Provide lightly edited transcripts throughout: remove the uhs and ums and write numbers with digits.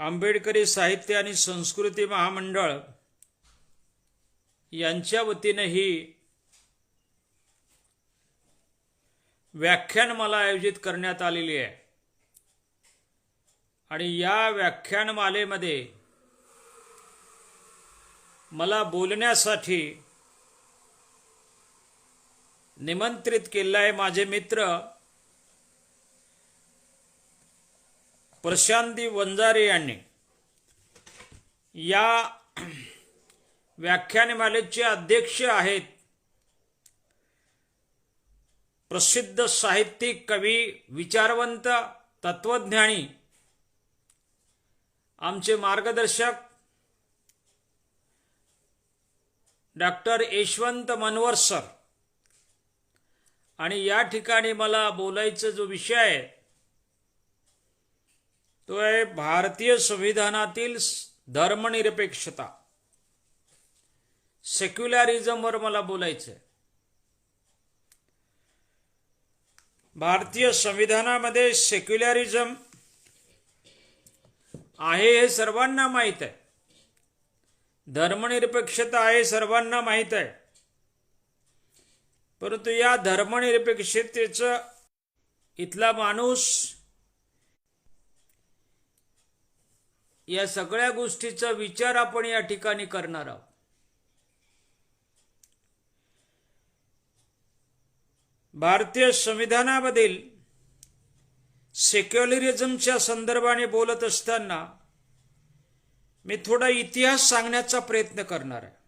आंबेडकरी साहित्य आणि संस्कृती महामंडळ यांच्या वतीने ही व्याख्यानमाला आयोजित करण्यात आलेली आहे आणि या व्याख्यानमालेमध्ये मला बोलण्यासाठी निमंत्रित केले आहे माझे मित्र प्रशांती वंजारे यांनी। या व्याख्यानमालेचे अध्यक्ष आहेत प्रसिद्ध साहित्यिक, कवी, विचारवंत, तत्वज्ञानी आमचे मार्गदर्शक डॉक्टर यशवंत मनवर सर। आणि या ठिकाणी मला बोलायचा जो विषय आहे तो आहे भारतीय संविधानातील धर्मनिरपेक्षता, सेक्युलरिझमवर मला बोलायचं आहे। भारतीय संविधानामध्ये सेक्युलरिझम आहे हे सर्वांना माहीत आहे, धर्मनिरपेक्षता आहे सर्वांना माहीत आहे, परंतु या धर्मनिरपेक्षतेचं इथला माणूस या सगळ्या गोष्टीचा विचार आपण या ठिकाणी करणार आहोत। भारतीय संविधानामधील सेक्युलरिझमच्या संदर्भाने बोलत असताना मी थोडा इतिहास सांगण्याचा प्रयत्न करणार आहे।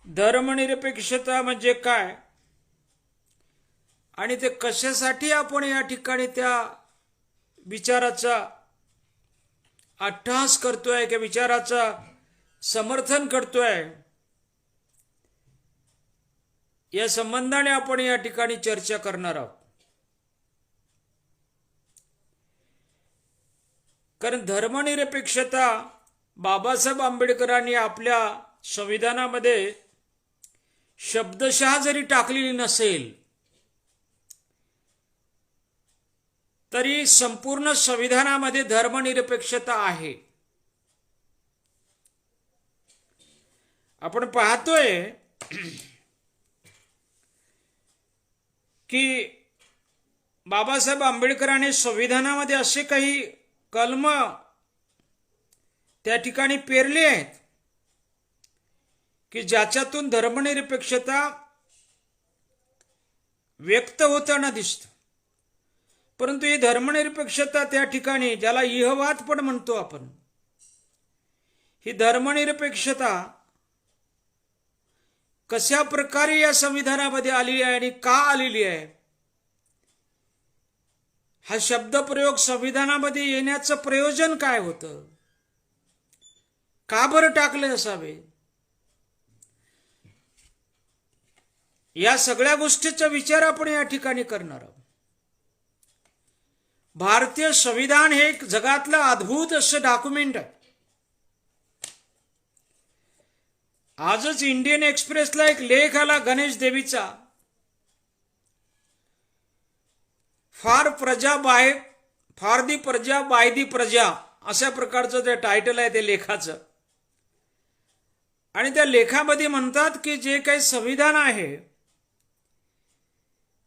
धर्मनिरपेक्षता म्हणजे काय आणि ते कशासाठी आपण या ठिकाणी त्या विचाराचा अट्टहास करतोय की विचाराचा समर्थन करतोय, या संबंधाने आपण या ठिकाणी चर्चा करणार आहोत। कारण धर्मनिरपेक्षता बाबासाहेब आंबेडकरांनी आपल्या संविधानामध्ये शब्दशः जरी टाकलेली नसेल तरी संपूर्ण संविधानामध्ये धर्मनिरपेक्षता आहे। आपण पाहतोय की बाबासाहेब आंबेडकरांनी संविधानामध्ये असे काही कलम त्या ठिकाणी पेरले आहेत की ज्याच्यातून धर्मनिरपेक्षता व्यक्त होताना दिसतं। परंतु ही धर्मनिरपेक्षता त्या ठिकाणी, ज्याला इहवाद पण म्हणतो आपण, ही धर्मनिरपेक्षता कशा प्रकारे या संविधानामध्ये आली आहे आणि का आलेली आहे, हा शब्दप्रयोग संविधानामध्ये येण्याचं प्रयोजन काय होतं, का बरं टाकले असावे, या सगळ्या गोष्टीचा विचार आपण या ठिकाणी करणार आहोत। भारतीय संविधान हे एक जगातलं अद्भुत असं डॉक्युमेंट आहे। आजच इंडियन एक्सप्रेसला एक लेख आला गणेश देवीचा, फॉर दी प्रजा बाय दी प्रजा, अशा प्रकारचं ते टायटल आहे ते लेखाचं। आणि त्या लेखामध्ये म्हणतात की जे काही संविधान आहे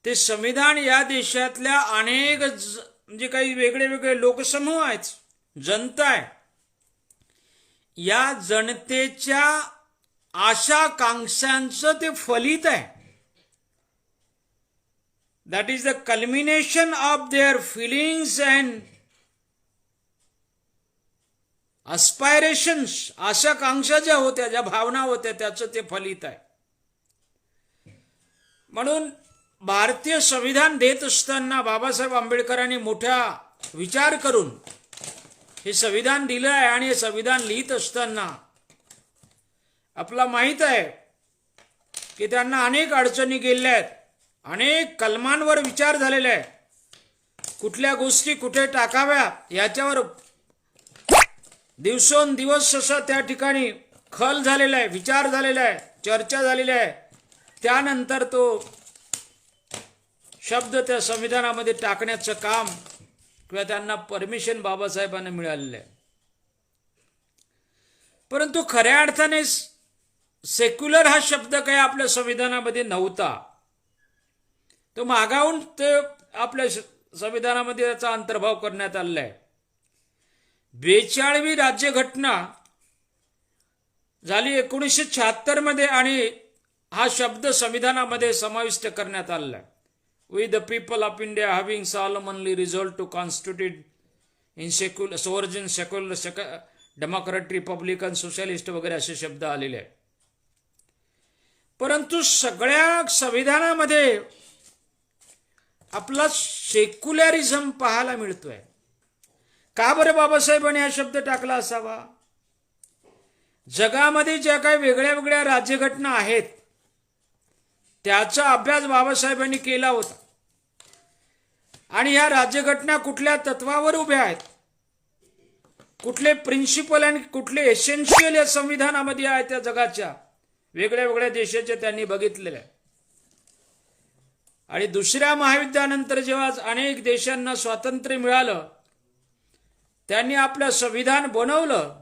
ते संविधान या देशातल्या अनेक म्हणजे काही वेगळे वेगळे लोकसमूह आहेत, जनता आहे, या जनतेच्या आशाकांक्षांचं ते फलित आहे। That is the culmination of their feelings and aspirations, आशाकांक्षा ज्या होत्या, ज्या भावना होत्या, त्याचं ते फलित आहे। म्हणून भारतीय संविधान देत असताना बाबासाहेब आंबेडकरांनी मोठा विचार करून हे संविधान दिलं आहे। आणि हे संविधान लिहित असताना आपला माहित आहे की त्यांना अनेक अडचणी गेल्या आहेत, अनेक कलमांवर विचार झालेला आहे, कुठल्या गोष्टी कुठे टाकाव्या याच्यावर दिवसोंदिवस असं त्या ठिकाणी खल झालेला आहे, विचार झालेला आहे, चर्चा झालेली आहे। त्यानंतर तो शब्द त्या संविधानामध्ये टाकण्याचं काम किंवा त्यांना परमिशन बाबासाहेबांना मिळालेलं आहे. परंतु खऱ्या अर्थाने सेक्युलर हा शब्द काही आपल्या संविधानामध्ये नव्हता. तो मागाहून ते आपल्या संविधानामध्ये याचा अंतर्भाव करण्यात आलेला आहे. 42वी राज्यघटना झाली 1976 मध्ये आणि हा शब्द संविधानामध्ये समाविष्ट करण्यात आलेला आहे. We the people of India having solemnly resolve to constitute in secular sovereign secular democratic republican socialist वगैरे असे शब्द आलेले आहेत. परंतु सगळ्या संविधानामध्ये आपला सेक्युलरिझम पाहायला मिळतोय. का बरं बाबासाहेबांनी हा शब्द टाकला असावा? जगामध्ये ज्या काही वेगळ्या वेगळ्या राज्यघटना आहेत त्याचा अभ्यास बाबासाहेबांनी केला होता. आणि ह्या राज्यघटना कुठल्या तत्वावर उभ्या आहेत, कुठले प्रिन्सिपल आणि कुठले एसेन्शियल या संविधानामध्ये आहेत त्या जगाच्या वेगळ्या वेगळ्या देशाचे त्यांनी बघितलेले आहे. आणि दुसऱ्या महायुद्धानंतर जेव्हा अनेक देशांना स्वातंत्र्य मिळालं त्यांनी आपलं संविधान बनवलं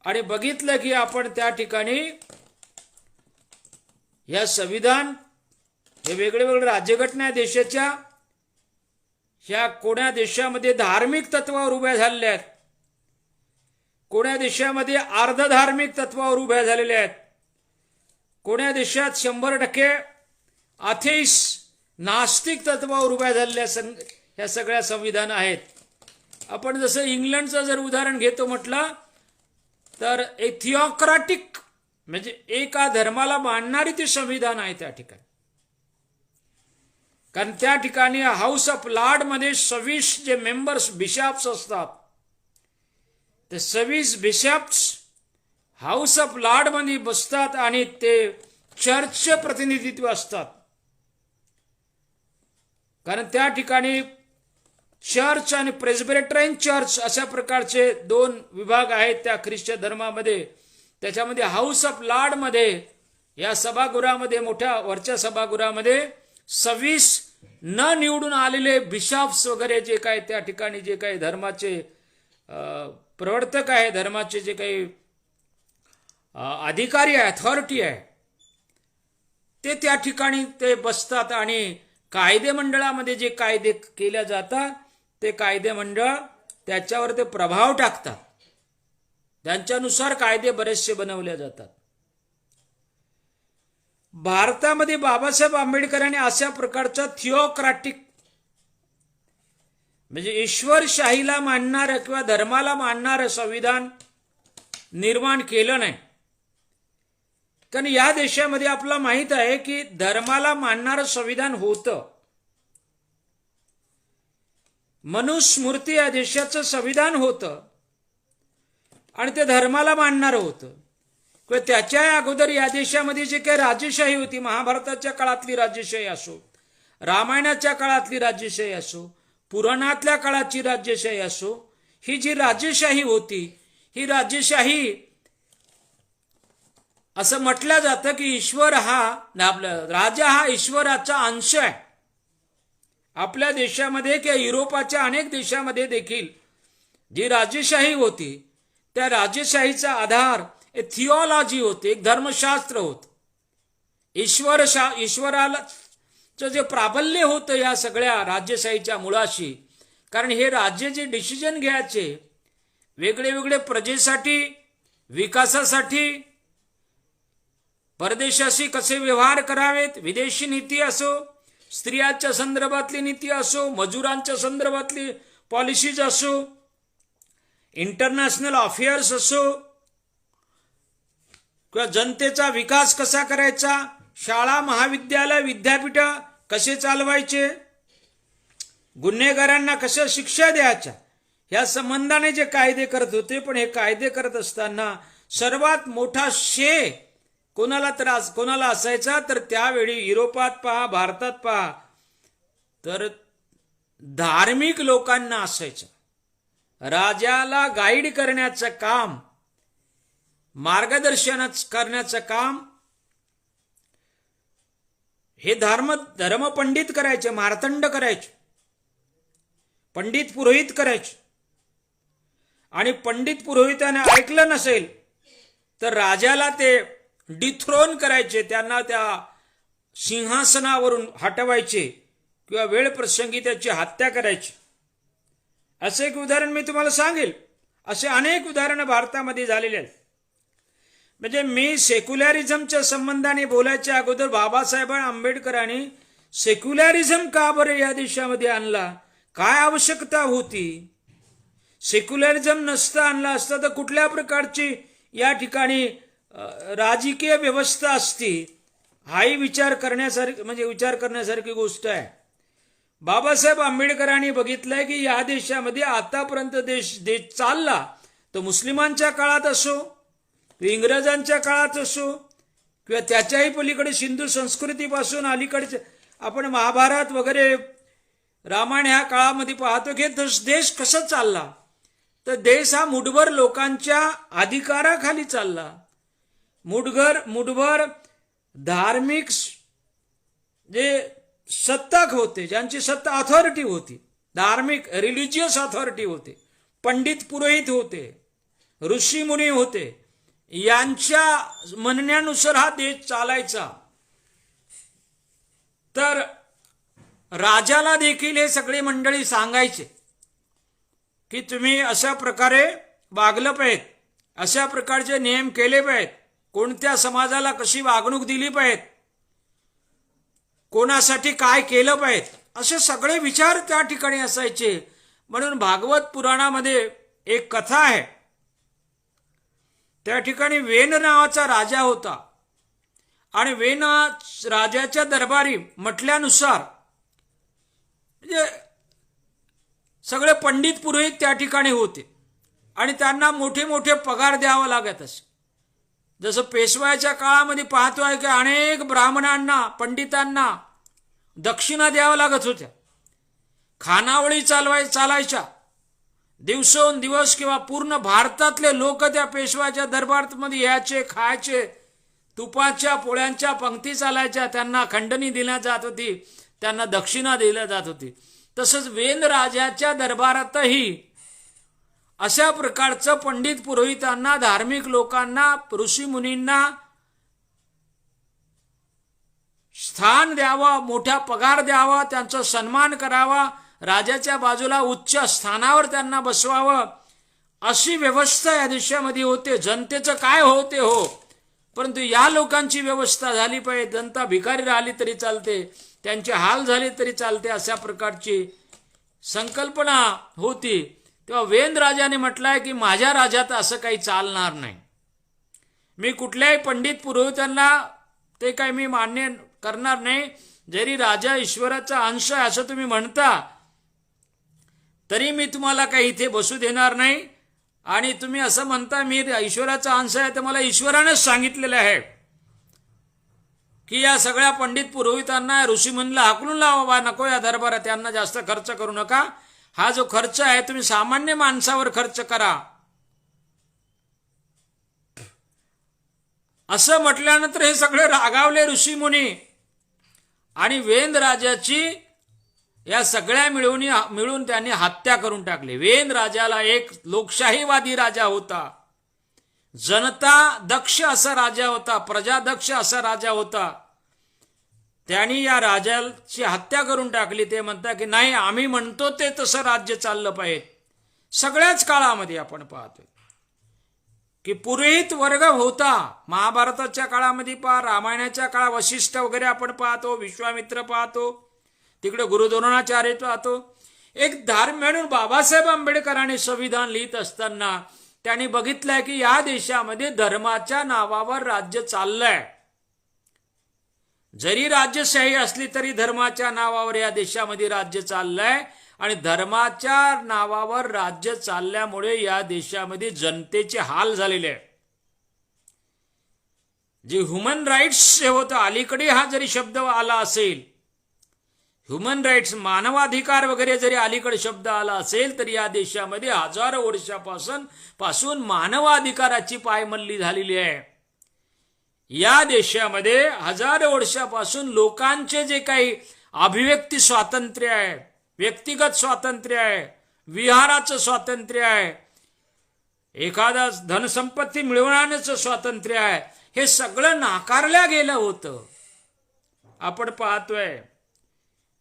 आणि बघितलं की आपण त्या ठिकाणी या संविधान हे वेगळे वेगळे राज्यघटना देशाच्या ह्या कोण्या देशामध्ये धार्मिक तत्वावर उभ्या झालेल्या आहेत, कोण्या देशामध्ये अर्ध धार्मिक तत्वावर उभ्या झालेल्या आहेत, कोण्या देशात 100% अथेइस्ट नास्तिक तत्वावर उभ्या झालेल्या ह्या सगळ्या संविधान आहेत. आपण जसं इंग्लंडचं जर उदाहरण घेतो म्हटलं तर एक थिओक्रेटिक म्हणजे एका धर्माला मानणारी ती संविधान आहे त्या ठिकाणी. कारण त्या ठिकाणी हाऊस ऑफ लॉर्ड मध्ये 26 जे मेंबर्स बिशप्स असतात ते 26 बिशप्स हाऊस ऑफ लॉर्ड मध्ये बसतात आणि ते चर्चचे प्रतिनिधित्व असतात. कारण त्या ठिकाणी चर्च आणि प्रेस्बिटेरियन चर्च अशा प्रकारचे 2 विभाग आहेत त्या ख्रिश्चन धर्मामध्ये. त्याच्यामध्ये हाऊस ऑफ लॉर्ड मध्ये या सभागृहामध्ये मोठ्या वरच्या सभागृहामध्ये 26 न निवडून आलेले बिशप्स वगैरे जे काही त्या ठिकाणी जे काही धर्माचे प्रवर्तक आहे, धर्माचे जे काही अधिकारी आहे, अथॉरिटी आहे ते त्या ठिकाणी ते बसतात आणि कायदे मंडळामध्ये जे कायदे केले जातात ते कायदे मंडळ त्याच्यावर ते प्रभाव टाकतात. त्यांच्यानुसार कायदे बरेचसे बनवले जातात. भारतामध्ये बाबासाहेब आंबेडकरांनी अशा प्रकारचा थिओक्रेटिक म्हणजे ईश्वरशाहीला मानणारं किंवा धर्माला मानणारं संविधान निर्माण केलं नाही. कारण या देशामध्ये आपल्याला माहित आहे की धर्माला मानणारं संविधान होतं. मनुस्मृती या देशाचं संविधान होतं आणि ते धर्माला मानणारं होतं. किंवा त्याच्या अगोदर या देशामध्ये जे काही राजेशाही होती, महाभारताच्या काळातली राजेशाही असो, रामायणाच्या काळातली राजेशाही असो, पुराणातल्या काळाची राजेशाही असो, ही जी राजेशाही होती ही राजेशाही असं म्हटलं जातं की ईश्वर हा आपला राजा हा ईश्वराचा अंश आहे. आपल्या देशामध्ये किंवा युरोपाच्या अनेक देशामध्ये देखील जी राजेशाही होती त्या राजेशाहीचा आधार थिओलॉजी होते, एक धर्मशास्त्र होतं. ईश्वराला जे प्राबल्य होतं या सगळ्या राजेशाहीच्या मुळाशी. कारण हे राज्य जे डिसिजन घ्यायचे वेगळे वेगळे प्रजेसाठी, विकासासाठी, परदेशाशी कसे व्यवहार करावेत, विदेशी नीती असो, स्त्रियांच्या संदर्भातली नीती असो, मजुरांच्या संदर्भातली पॉलिसीज असो, इंटरनॅशनल अफेअर्स असो, किंवा जनतेचा विकास कसा करायचा, शाळा, महाविद्यालय, विद्यापीठ कसे चालवायचे, गुन्हेगारांना कशा शिक्षा द्यायच्या, या संबंधाने जे कायदे करत होते. पण हे कायदे करत असताना सर्वात मोठा श्रेय कोणाला असायचा तर त्यावेळी युरोपात पहा, भारतात पहा तर धार्मिक लोकांना असायचं. राजाला गाईड करण्याचं काम, मार्गदर्शन करण्याचं काम हे धर्मपंडित करायचे, मार्तंड करायचे. पंडित पुरोहित करायचे. आणि पंडित पुरोहिताने ऐकलं नसेल तर राजाला ते डिथ्रोन करायचे, त्यांना त्या सिंहासनावरून हटवायचे किंवा वेळ प्रसंगी त्याची हत्या करायची. असे एक उदाहरण मी तुम्हाला सांगेल. असे अनेक उदाहरणं भारतामध्ये झालेले आहेत. म्हणजे मी सेक्युलरिझमच्या संबंधाने बोलायच्या अगोदर बाबासाहेब आंबेडकरांनी सेक्युलरिझम का बरं या देशामध्ये आणला, काय आवश्यकता होती, सेक्युलरिझम नसता आणला असता तर कुठल्या प्रकारची या ठिकाणी राजकीय व्यवस्था असती, हाही विचार करण्यासारखी गोष्ट आहे. बाबासाहेब आंबेडकरांनी बघितलंय की या देशामध्ये आतापर्यंत देश चालला तो मुस्लिमांच्या काळात असो, इंग्रजांच्या काळात असो किंवा त्याच्याही पलीकडे सिंधू संस्कृतीपासून अलीकडचे आपण महाभारत वगैरे रामायण ह्या काळामध्ये पाहतो की देश कसा चालला. तर देश हा मुठभर लोकांच्या अधिकाराखाली चालला. मुठभर धार्मिक जे सत्ताक होते, ज्यांची सत्ता अथॉरिटी होती, धार्मिक रिलिजियस अथॉरिटी होते, पंडित पुरोहित होते, ऋषी मुनी होते, यांच्या म्हणण्यानुसार हा देश चालायचा. तर राजाला देखील हे सगळे मंडळी सांगायचे की तुम्ही अशा प्रकारे वागलं पाहिजे, अशा प्रकारचे नियम केले पाहिजेत, कोणत्या समाजाला कशी वागणूक दिली पाहिजे, कोणासाठी काय केलं पाहिजे, असे सगळे विचार त्या ठिकाणी असायचे. म्हणून भागवत पुराणामध्ये एक कथा आहे. त्या ठिकाणी वेन नावाचा राजा होता आणि वेन राजाच्या दरबारी म्हटल्यानुसार म्हणजे सगळे पंडित पुरोहित त्या ठिकाणी होते आणि त्यांना मोठे मोठे पगार द्यावा लागत असे. जसं पेशवाच्या काळामध्ये पाहतोय की अनेक ब्राह्मणांना पंडितांना दक्षिणा द्यावा लागत होत्या, खानावळी चालायच्या. दिवसोंदिवस किंवा पूर्ण भारतातले लोक त्या पेशवाच्या दरबारामध्ये यायचे, खायचे, तुपाच्या पोळ्यांच्या पंक्ती चालायच्या, त्यांना खंडणी दिल्या जात होती, त्यांना दक्षिणा दिल्या जात होती. तसंच वेन राजाच्या दरबारातही अशा प्रकारचं पंडित पुरोहितांना, धार्मिक लोकांना, ऋषी मुनींना स्थान द्यावं, मोठा पगार द्यावा, त्यांचा सन्मान करावा, राजाच्या बाजूला उच्च स्थानावर त्यांना बसवावं, अशी व्यवस्था या देशामध्ये होते. जनतेचं काय हो ते हो, परंतु या लोकांची व्यवस्था झाली पाहिजे. जनता भिकारी राहिली तरी चालते, त्यांचे हाल झाले तरी चालते, अशा प्रकारची संकल्पना होती. तेव्हा वेन राजाने म्हटलंय की माझ्या राज्यात असं काही चालणार नाही. मी कुठल्याही पंडित पुरोहितांना ते काही मी मान्य करणार नाही. जरी राजा ईश्वराचा अंश आहे असं तुम्ही म्हणता तरी मी तुम्हाला काही इथे बसू देणार नाही. आणि तुम्ही असं म्हणता मी ईश्वराचा अंश आहे, तर मला ईश्वरानेच सांगितलेलं आहे की या सगळ्या पंडित पुरोहितांना, ऋषीमुनींना हाकलून लावा, नको या दरबारात, त्यांना जास्त खर्च करू नका. हा जो खर्च आहे तुम्ही सामान्य माणसावर खर्च करा. असं म्हटल्यानंतर हे सगळे रागावले ऋषीमुनी आणि वेन राजाची या सगळ्या मिळून त्यांनी हत्या करून टाकली. वेन राजाला एक लोकशाहीवादी राजा होता, जनता दक्ष असा राजा होता, प्रजादक्ष असा राजा होता. त्यांनी या राजाची हत्या करून टाकली. ते म्हणतात की नाही, आम्ही म्हणतो ते तसं राज्य चाललं पाहिजे. सगळ्याच काळामध्ये आपण पाहतोय की पुरोहित वर्ग होता. महाभारताच्या काळामध्ये पहा, रामायणाच्या काळात वशिष्ठ वगैरे आपण पाहतो, विश्वामित्र पाहतो, तिकडे गुरुद्रोणाचार्य पाहतो. एक धार्मिक म्हणून बाबासाहेब आंबेडकरांनी संविधान लिहित असताना त्यांनी बघितलंय की या देशामध्ये धर्माच्या नावावर राज्य चाललंय. जरी राज्यशाही असली तरी धर्माच्या नावावर या देशामध्ये राज्य चाललंय आणि धर्माच्या नावावर राज्य चालल्यामुळे या देशामध्ये जनतेचे हाल झालेले आहे. जे ह्युमन राईट्स होतं, अलीकडे हा जरी शब्द आला असेल, ह्युमन राईट्स मानवाधिकार वगैरे जरी अलीकडे शब्द आला असेल तरी या देशामध्ये हजारो वर्षापासून मानवाधिकाराची पायमल्ली झालेली आहे. या देशामध्ये हजारो वर्षापासून लोकांचे जे काही अभिव्यक्ती स्वातंत्र्य आहे, व्यक्तिगत स्वातंत्र्य आहे, विहाराचं स्वातंत्र्य आहे, एखादा धनसंपत्ती मिळवण्याचं स्वातंत्र्य आहे, हे सगळं नाकारल्या गेलं होतं. आपण पाहतोय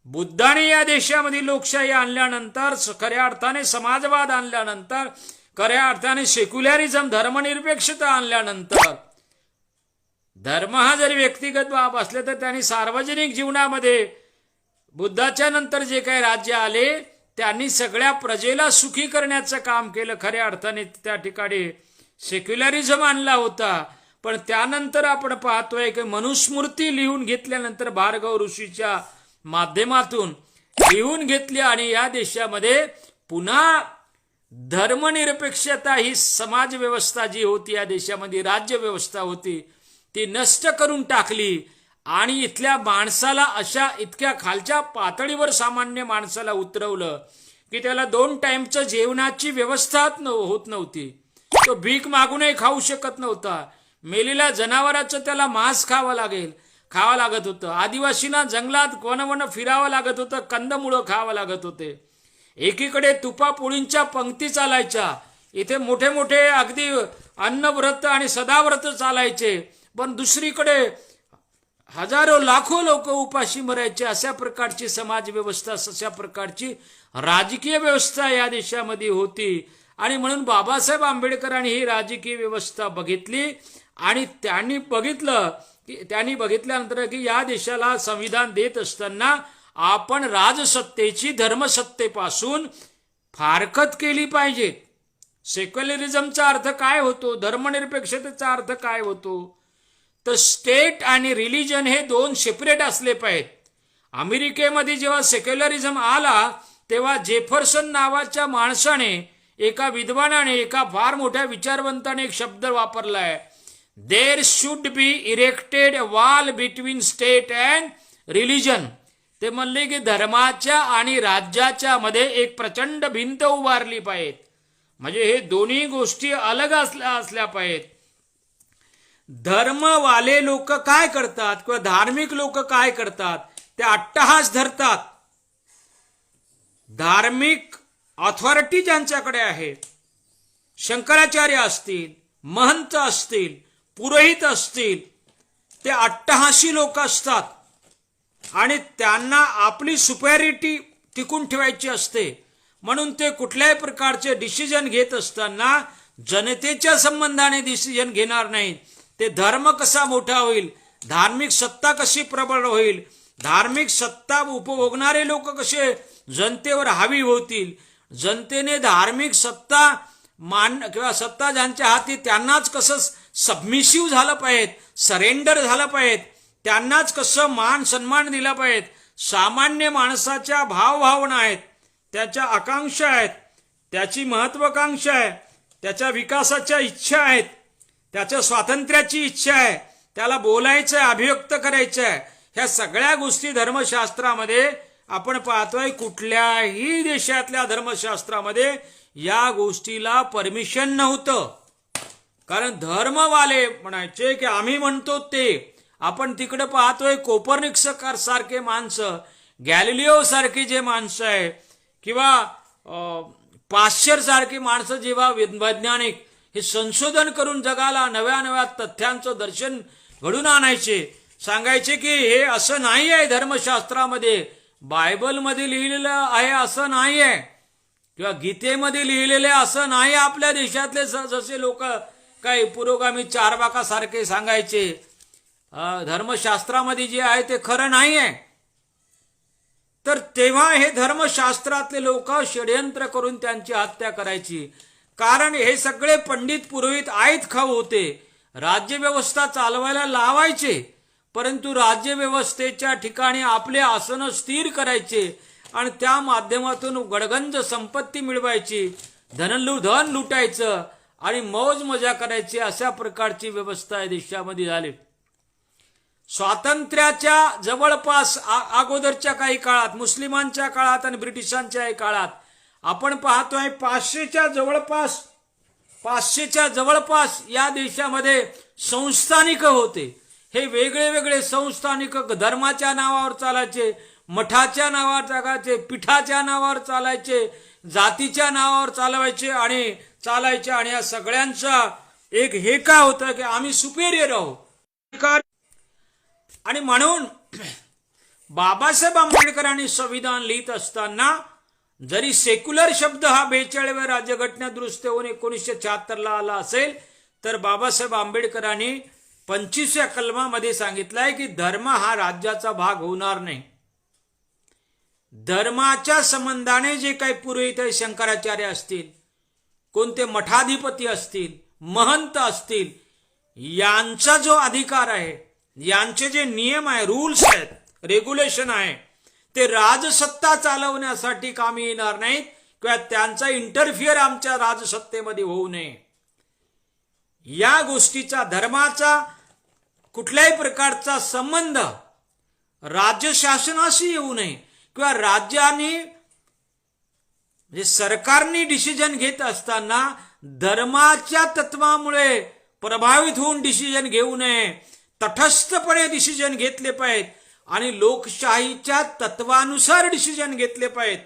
बुद्धाने या देशामध्ये लोकशाही आणल्यानंतर, खऱ्या अर्थाने समाजवाद आणल्यानंतर, खऱ्या अर्थाने सेक्युलरिझम धर्मनिरपेक्षता आणल्यानंतर, धर्म हा जरी व्यक्तिगत बाब असले तर त्यांनी सार्वजनिक जीवनामध्ये बुद्धाच्या नंतर जे काही राज्य आले त्यांनी सगळ्या प्रजेला सुखी करण्याचं काम केलं. खऱ्या अर्थाने त्या ठिकाणी सेक्युलरिझम आणला होता. पण त्यानंतर आपण पाहतोय की मनुस्मृती लिहून घेतल्यानंतर भार्गव ऋषीच्या माध्यमातून लिहून घेतली आणि या देशामध्ये पुन्हा धर्मनिरपेक्षता ही समाज व्यवस्था जी होती, या देशामध्ये राज्य व्यवस्था होती, ती नष्ट करून टाकली आणि इथल्या माणसाला अशा इतक्या खालच्या पातळीवर सामान्य माणसाला उतरवलं की त्याला 2 टाइमचं जेवणाची व्यवस्था होत नव्हती. तो भीक मागूनही खाऊ शकत नव्हता. मेलेल्या जनावराचं त्याला मांस खावं लागत होतं. आदिवासींना जंगलात वन फिरावं लागत होतं, कंदमुळं खावं लागत होते. एकीकडे तुपापोळींच्या पंक्ती चालायच्या, इथे मोठे मोठे अगदी अन्नव्रत आणि सदाव्रत चालायचे, पण दुसरीकडे हजारो लाखो लोक उपाशी मरायचे. अशा प्रकारची समाज व्यवस्था, अशा प्रकारची राजकीय व्यवस्था या देशामध्ये होती. आणि म्हणून बाबासाहेब आंबेडकरांनी ही राजकीय व्यवस्था बघितली आणि त्यांनी बघितल्यानंतर की या देशाला संविधान देत असताना आपण राजसत्तेची धर्मसत्तेपासून फारकत केली पाहिजे. सेक्युलरिझमचा अर्थ काय होतो, धर्मनिरपेक्षतेचा अर्थ काय होतो, तर स्टेट आणि रिलिजन हे 2 सेपरेट असले पाहिजेत. अमेरिकेमध्ये जेव्हा सेक्युलरिझम आला तेव्हा जेफरसन नावाच्या माणसाने, एका विद्वानाने, एका फार मोठ्या विचारवंताने एक शब्द वापरलाय, there should be erected wall between state and religion. ते म्हणले की धर्माच्या आणि राज्याच्या मध्ये एक प्रचंड भिंत उभारली पाहिजे. म्हणजे हे दोन्ही गोष्टी अलग असल्या पाहिजेत. धर्मवाले लोक काय करतात किंवा धार्मिक लोक काय करतात, ते अट्टहास धरतात. धार्मिक ऑथॉरिटी ज्यांच्याकडे आहे, शंकराचार्य असतील, महंत असतील, पुरोहित असतील, ते अट्टहासी लोक असतात आणि त्यांना आपली सुपॅरिटी टिकून ठेवायची असते. म्हणून ते कुठल्याही प्रकारचे डिसिजन घेत असताना जनतेच्या संबंधाने डिसिजन घेणार नाहीत. ते धर्म कसा मोठा होईल, धार्मिक सत्ता कशी प्रबळ होईल, धार्मिक सत्ता उपभोगणारे लोक कसे जनतेवर हावी होतील, जनतेने धार्मिक सत्ता किंवा सत्ता ज्यांच्या हाती त्यांनाच कसं सबमिसिव्ह झालं पाहिजे, सरेंडर झालं पाहिजे, त्यांनाच कसं मान सन्मान दिला पाहिजे. सामान्य माणसाच्या भावभावना आहेत, त्याच्या आकांक्षा आहेत, त्याची महत्वाकांक्षा आहे, त्याच्या विकासाच्या इच्छा आहेत, त्याच्या स्वातंत्र्याची इच्छा आहे, त्याला बोलायचं आहे, अभिव्यक्त करायचं आहे. ह्या सगळ्या गोष्टी धर्मशास्त्रामध्ये आपण पाहतोय. कुठल्याही देशातल्या धर्मशास्त्रामध्ये या गोष्टीला परमिशन नव्हतं. कारण धर्मवाले म्हणायचे की आम्ही म्हणतो ते. आपण तिकडे पाहतोय कोपर्निकस सारखे माणसं, गॅलिलिओ सारखी जे माणसं आहे किंवा पाश्चर सारखी माणसं जेव्हा वैज्ञानिक हे संशोधन करून जगाला नव्या नव्या तथ्यांचं दर्शन घडून आणायचे, सांगायचे की हे असं नाही आहे, धर्मशास्त्रामध्ये बायबलमध्ये लिहिलेलं आहे असं नाही आहे, किंवा गीतेमध्ये लिहिलेले असं नाही. आपल्या देशातले जसे लोक काही पुरोगामी चारबाकासारखे सांगायचे, धर्मशास्त्रामध्ये जे आहे ते खरं नाही आहे. तर तेव्हा हे धर्मशास्त्रातले लोक षड्यंत्र करून त्यांची हत्या करायची. कारण हे सगळे पंडित पुरोहित आयत खाऊ होते. राज्यव्यवस्था चालवायला लावायचे, परंतु राज्यव्यवस्थेच्या ठिकाणी आपले आसन स्थिर करायचे आणि त्या माध्यमातून गडगंज संपत्ती मिळवायची, धन लुटायचं आणि मौज मजा करायची. अशा प्रकारची व्यवस्था या देशामध्ये झाली. स्वातंत्र्याच्या जवळपास अगोदरच्या काही काळात, मुस्लिमांच्या काळात आणि ब्रिटिशांच्या काळात आपण पाहतोय 500च्या जवळपास या देशामध्ये संस्थानिक होते. हे वेगळे वेगळे संस्थानिक धर्माच्या नावावर चालायचे. मठाच्या नावावर जगायचे, पीठाच्या नावावर चालायचे, जातीच्या नावावर चालायचे आणि या सगळ्यांचा एक हे का होतं की आम्ही सुपेरियर आहोत. आणि म्हणून बाबासाहेब आंबेडकरांनी संविधान लिहित असताना जरी सेक्युलर शब्द हा 42व्या राज्यघटना दुरुस्ती होऊन 1976 आला असेल, तर बाबासाहेब आंबेडकरांनी 25व्या कलमामध्ये सांगितलंय की धर्म हा राज्याचा भाग होणार नाही. धर्माच्या संबंधाने जे काही पुरोहित शंकराचार्य असतील, कोणते मठाधिपती असतील, महंत असतील, यांचा जो अधिकार आहे, यांचे जे नियम आहे, रूल्स आहेत, रेग्युलेशन आहे, ते राजसत्ता चालवण्यासाठी कामी येणार नाहीत किंवा त्यांचा इंटरफिअर आमच्या राजसत्तेमध्ये होऊ नये. या गोष्टीचा, धर्माचा कुठल्याही प्रकारचा संबंध राज्य शासनाशी येऊ नये किंवा राज्याने म्हणजे सरकारने डिसिजन घेत असताना धर्माच्या तत्वामुळे प्रभावित होऊन डिसिजन घेऊ नये. तटस्थपणे डिसिजन घेतले पाहिजेत आणि लोकशाहीच्या तत्वानुसार डिसिजन घेतले पाहिजेत,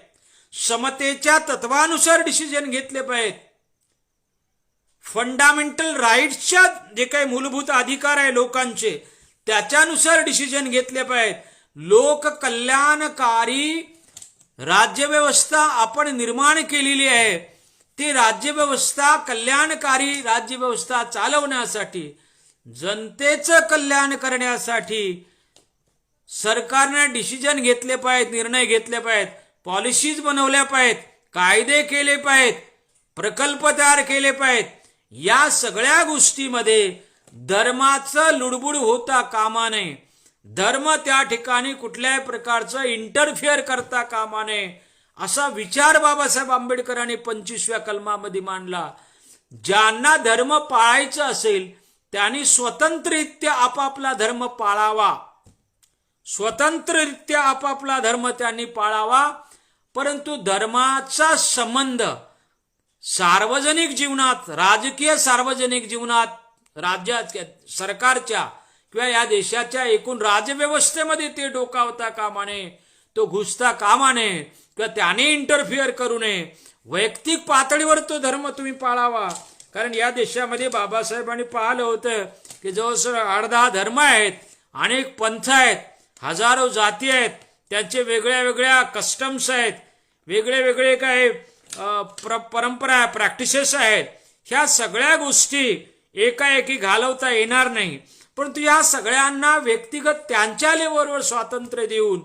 समतेच्या तत्वानुसार डिसिजन घेतले पाहिजेत. फंडामेंटल राईट्सच्या जे काही मूलभूत अधिकार आहे लोकांचे, त्याच्यानुसार डिसिजन घेतले पाहिजेत. लोक कल्याणकारी राज्यव्यवस्था आपण निर्माण केलेली आहे. ती राज्यव्यवस्था, कल्याणकारी राज्यव्यवस्था चालवण्यासाठी, जनतेचं कल्याण करण्यासाठी सरकारने डिसिजन घेतले पाहिजेत, निर्णय घेतले पाहिजेत, पॉलिसीज बनवल्या पाहिजेत, कायदे केले पाहिजेत, प्रकल्प तयार केले पाहिजेत. या सगळ्या गोष्टीमध्ये धर्माचं लुडबुड होता कामा नये. धर्म त्या ठिकाणी कुठल्याही प्रकारचं इंटरफिअर करता कामा नये, असा विचार बाबासाहेब आंबेडकरांनी 25व्या कलमामध्ये मांडला. ज्यांना धर्म पाळायचा असेल त्यांनी स्वतंत्ररित्या आपापला धर्म पाळावा, स्वतंत्ररित्या आपापला धर्म त्यांनी पाळावा. परंतु धर्माचा संबंध सार्वजनिक जीवनात, राजकीय सार्वजनिक जीवनात, राज्यात, सरकारच्या किंवा या देशाच्या एकूण राजव्यवस्थेमध्ये ते डोकावता कामा नये, तो घुसता कामा नये किंवा त्याने इंटरफिअर करू नये. वैयक्तिक पातळीवर तो धर्म तुम्ही पाळावा. कारण या देशामध्ये बाबासाहेबांनी पाहिलं होतं की जवळजवळ 8-10 धर्म आहेत, अनेक पंथ आहेत, हजारो जाती आहेत, त्यांचे वेगळ्या वेगळ्या कस्टम्स आहेत, वेगळे वेगळे काय परंपरा, प्रॅक्टिसेस आहेत. ह्या सगळ्या गोष्टी एकाएकी घालवता येणार नाही. परंतु या सगळ्यांना व्यक्तिगत त्यांच्या लेवलवर स्वातंत्र्य देऊन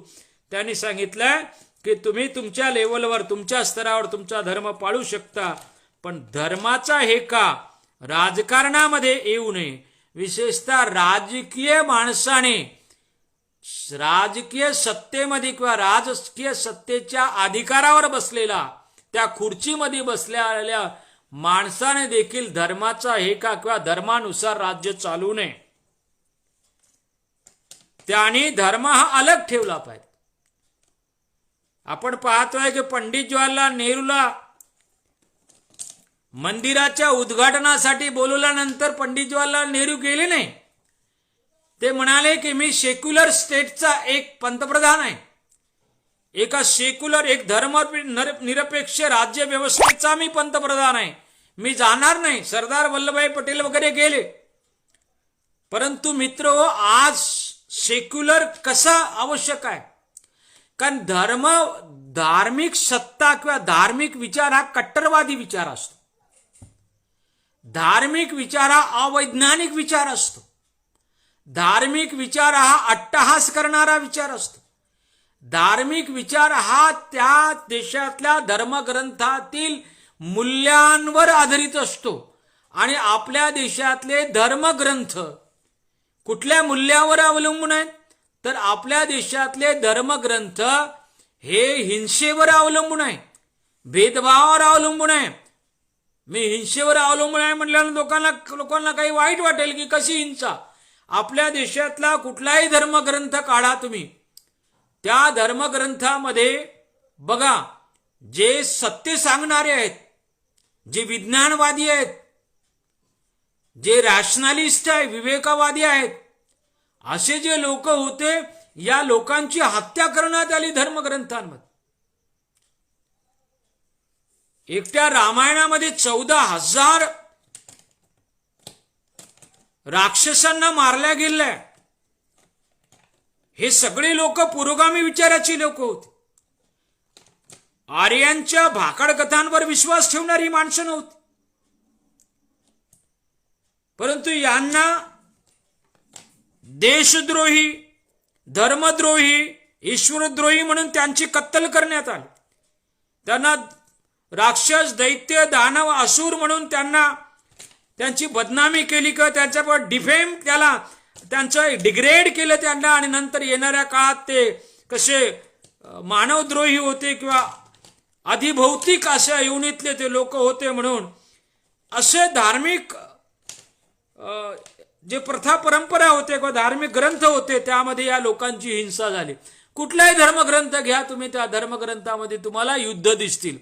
त्यांनी सांगितलंय की तुम्ही तुमच्या लेवलवर, तुमच्या स्तरावर तुमचा धर्म पाळू शकता, पण धर्माचा हेका राजकारणामध्ये येऊ नये. विशेषतः राजकीय माणसाने राजकीय सत्तेमध्ये किंवा राजकीय सत्तेच्या अधिकारावर बसलेला, त्या खुर्चीमध्ये बसलेल्या माणसाने देखील धर्माचा हेका किंवा धर्मानुसार राज्य चालू नये. त्याने धर्म हा अलग ठेवला पाहिजे. आपण पाहतोय की पंडित जवाहरलाल नेहरूला मंदिराच्या उद्घाटनासाठी बोलवल्यानंतर पंडित जवाहरलाल नेहरू गेले नाही. ते म्हणाले की मी सेक्युलर स्टेटचा एक पंतप्रधान आहे, एका सेक्युलर, एक धर्म निरपेक्ष राज्य व्यवस्थेचा मी पंतप्रधान आहे, मी जाणार नाही. सरदार वल्लभभाई पटेल वगैरे गेले. परंतु मित्र, आज सेक्युलर कसा आवश्यक आहे? कारण धार्मिक सत्ता किंवा धार्मिक विचार हा कट्टरवादी विचार असतो. धार्मिक विचार हा अवैज्ञानिक विचार असतो. धार्मिक विचार हा अट्टहास करणारा विचार असतो. धार्मिक विचार हा त्या देशातल्या धर्मग्रंथातील मूल्यांवर आधारित असतो. आणि आपल्या देशातले धर्मग्रंथ कुठल्या मूल्यावर अवलंबून आहेत? तर आपल्या देशातले धर्मग्रंथ हे हिंसेवर अवलंबून आहे, भेदभावावर अवलंबून आहे. मी हिंसेवर अवलंबून आहे म्हटल्यानं लोकांना काही वाईट वाटेल की कशी हिंसा. आपल्या देशातला कुठलाही धर्मग्रंथ काढा तुम्ही, त्या धर्मग्रंथामध्ये बघा, जे सत्य सांगणारे आहेत, जे विज्ञानवादी आहेत, जे रॅशनलिस्ट आहे, विवेकवादी आहेत, असे जे लोक होते, या लोकांची हत्या करण्यात आली धर्मग्रंथांमध्ये. एकट्या रामायणामध्ये 14,000 राक्षसांना मारल्या गेल्या. हे सगळे लोक पुरोगामी विचाराची लोक होते. आर्यांच्या भाकड कथांवर विश्वास ठेवणारी माणसं नव्हती. परंतु यांना देशद्रोही, धर्मद्रोही, ईश्वरद्रोही म्हणून त्यांची कत्तल करण्यात आली. त्यांना राक्षस, दैत्य, दानव, असुर म्हणून त्यांची बदनामी केली का त्यांच्यावर डिफेम त्यांचं डिग्रेड केलं त्यांना. आणि नंतर येणाऱ्या काळात ते कसे मानवद्रोही होते किंवा अधिभौतिक अशा योनीतले ते लोक होते म्हणून असे धार्मिक जे प्रथा परंपरा होते किंवा धार्मिक ग्रंथ होते त्यामध्ये या लोकांची हिंसा झाली. कुठलाही धर्मग्रंथ घ्या तुम्ही, त्या धर्मग्रंथामध्ये तुम्हाला युद्ध दिसतील.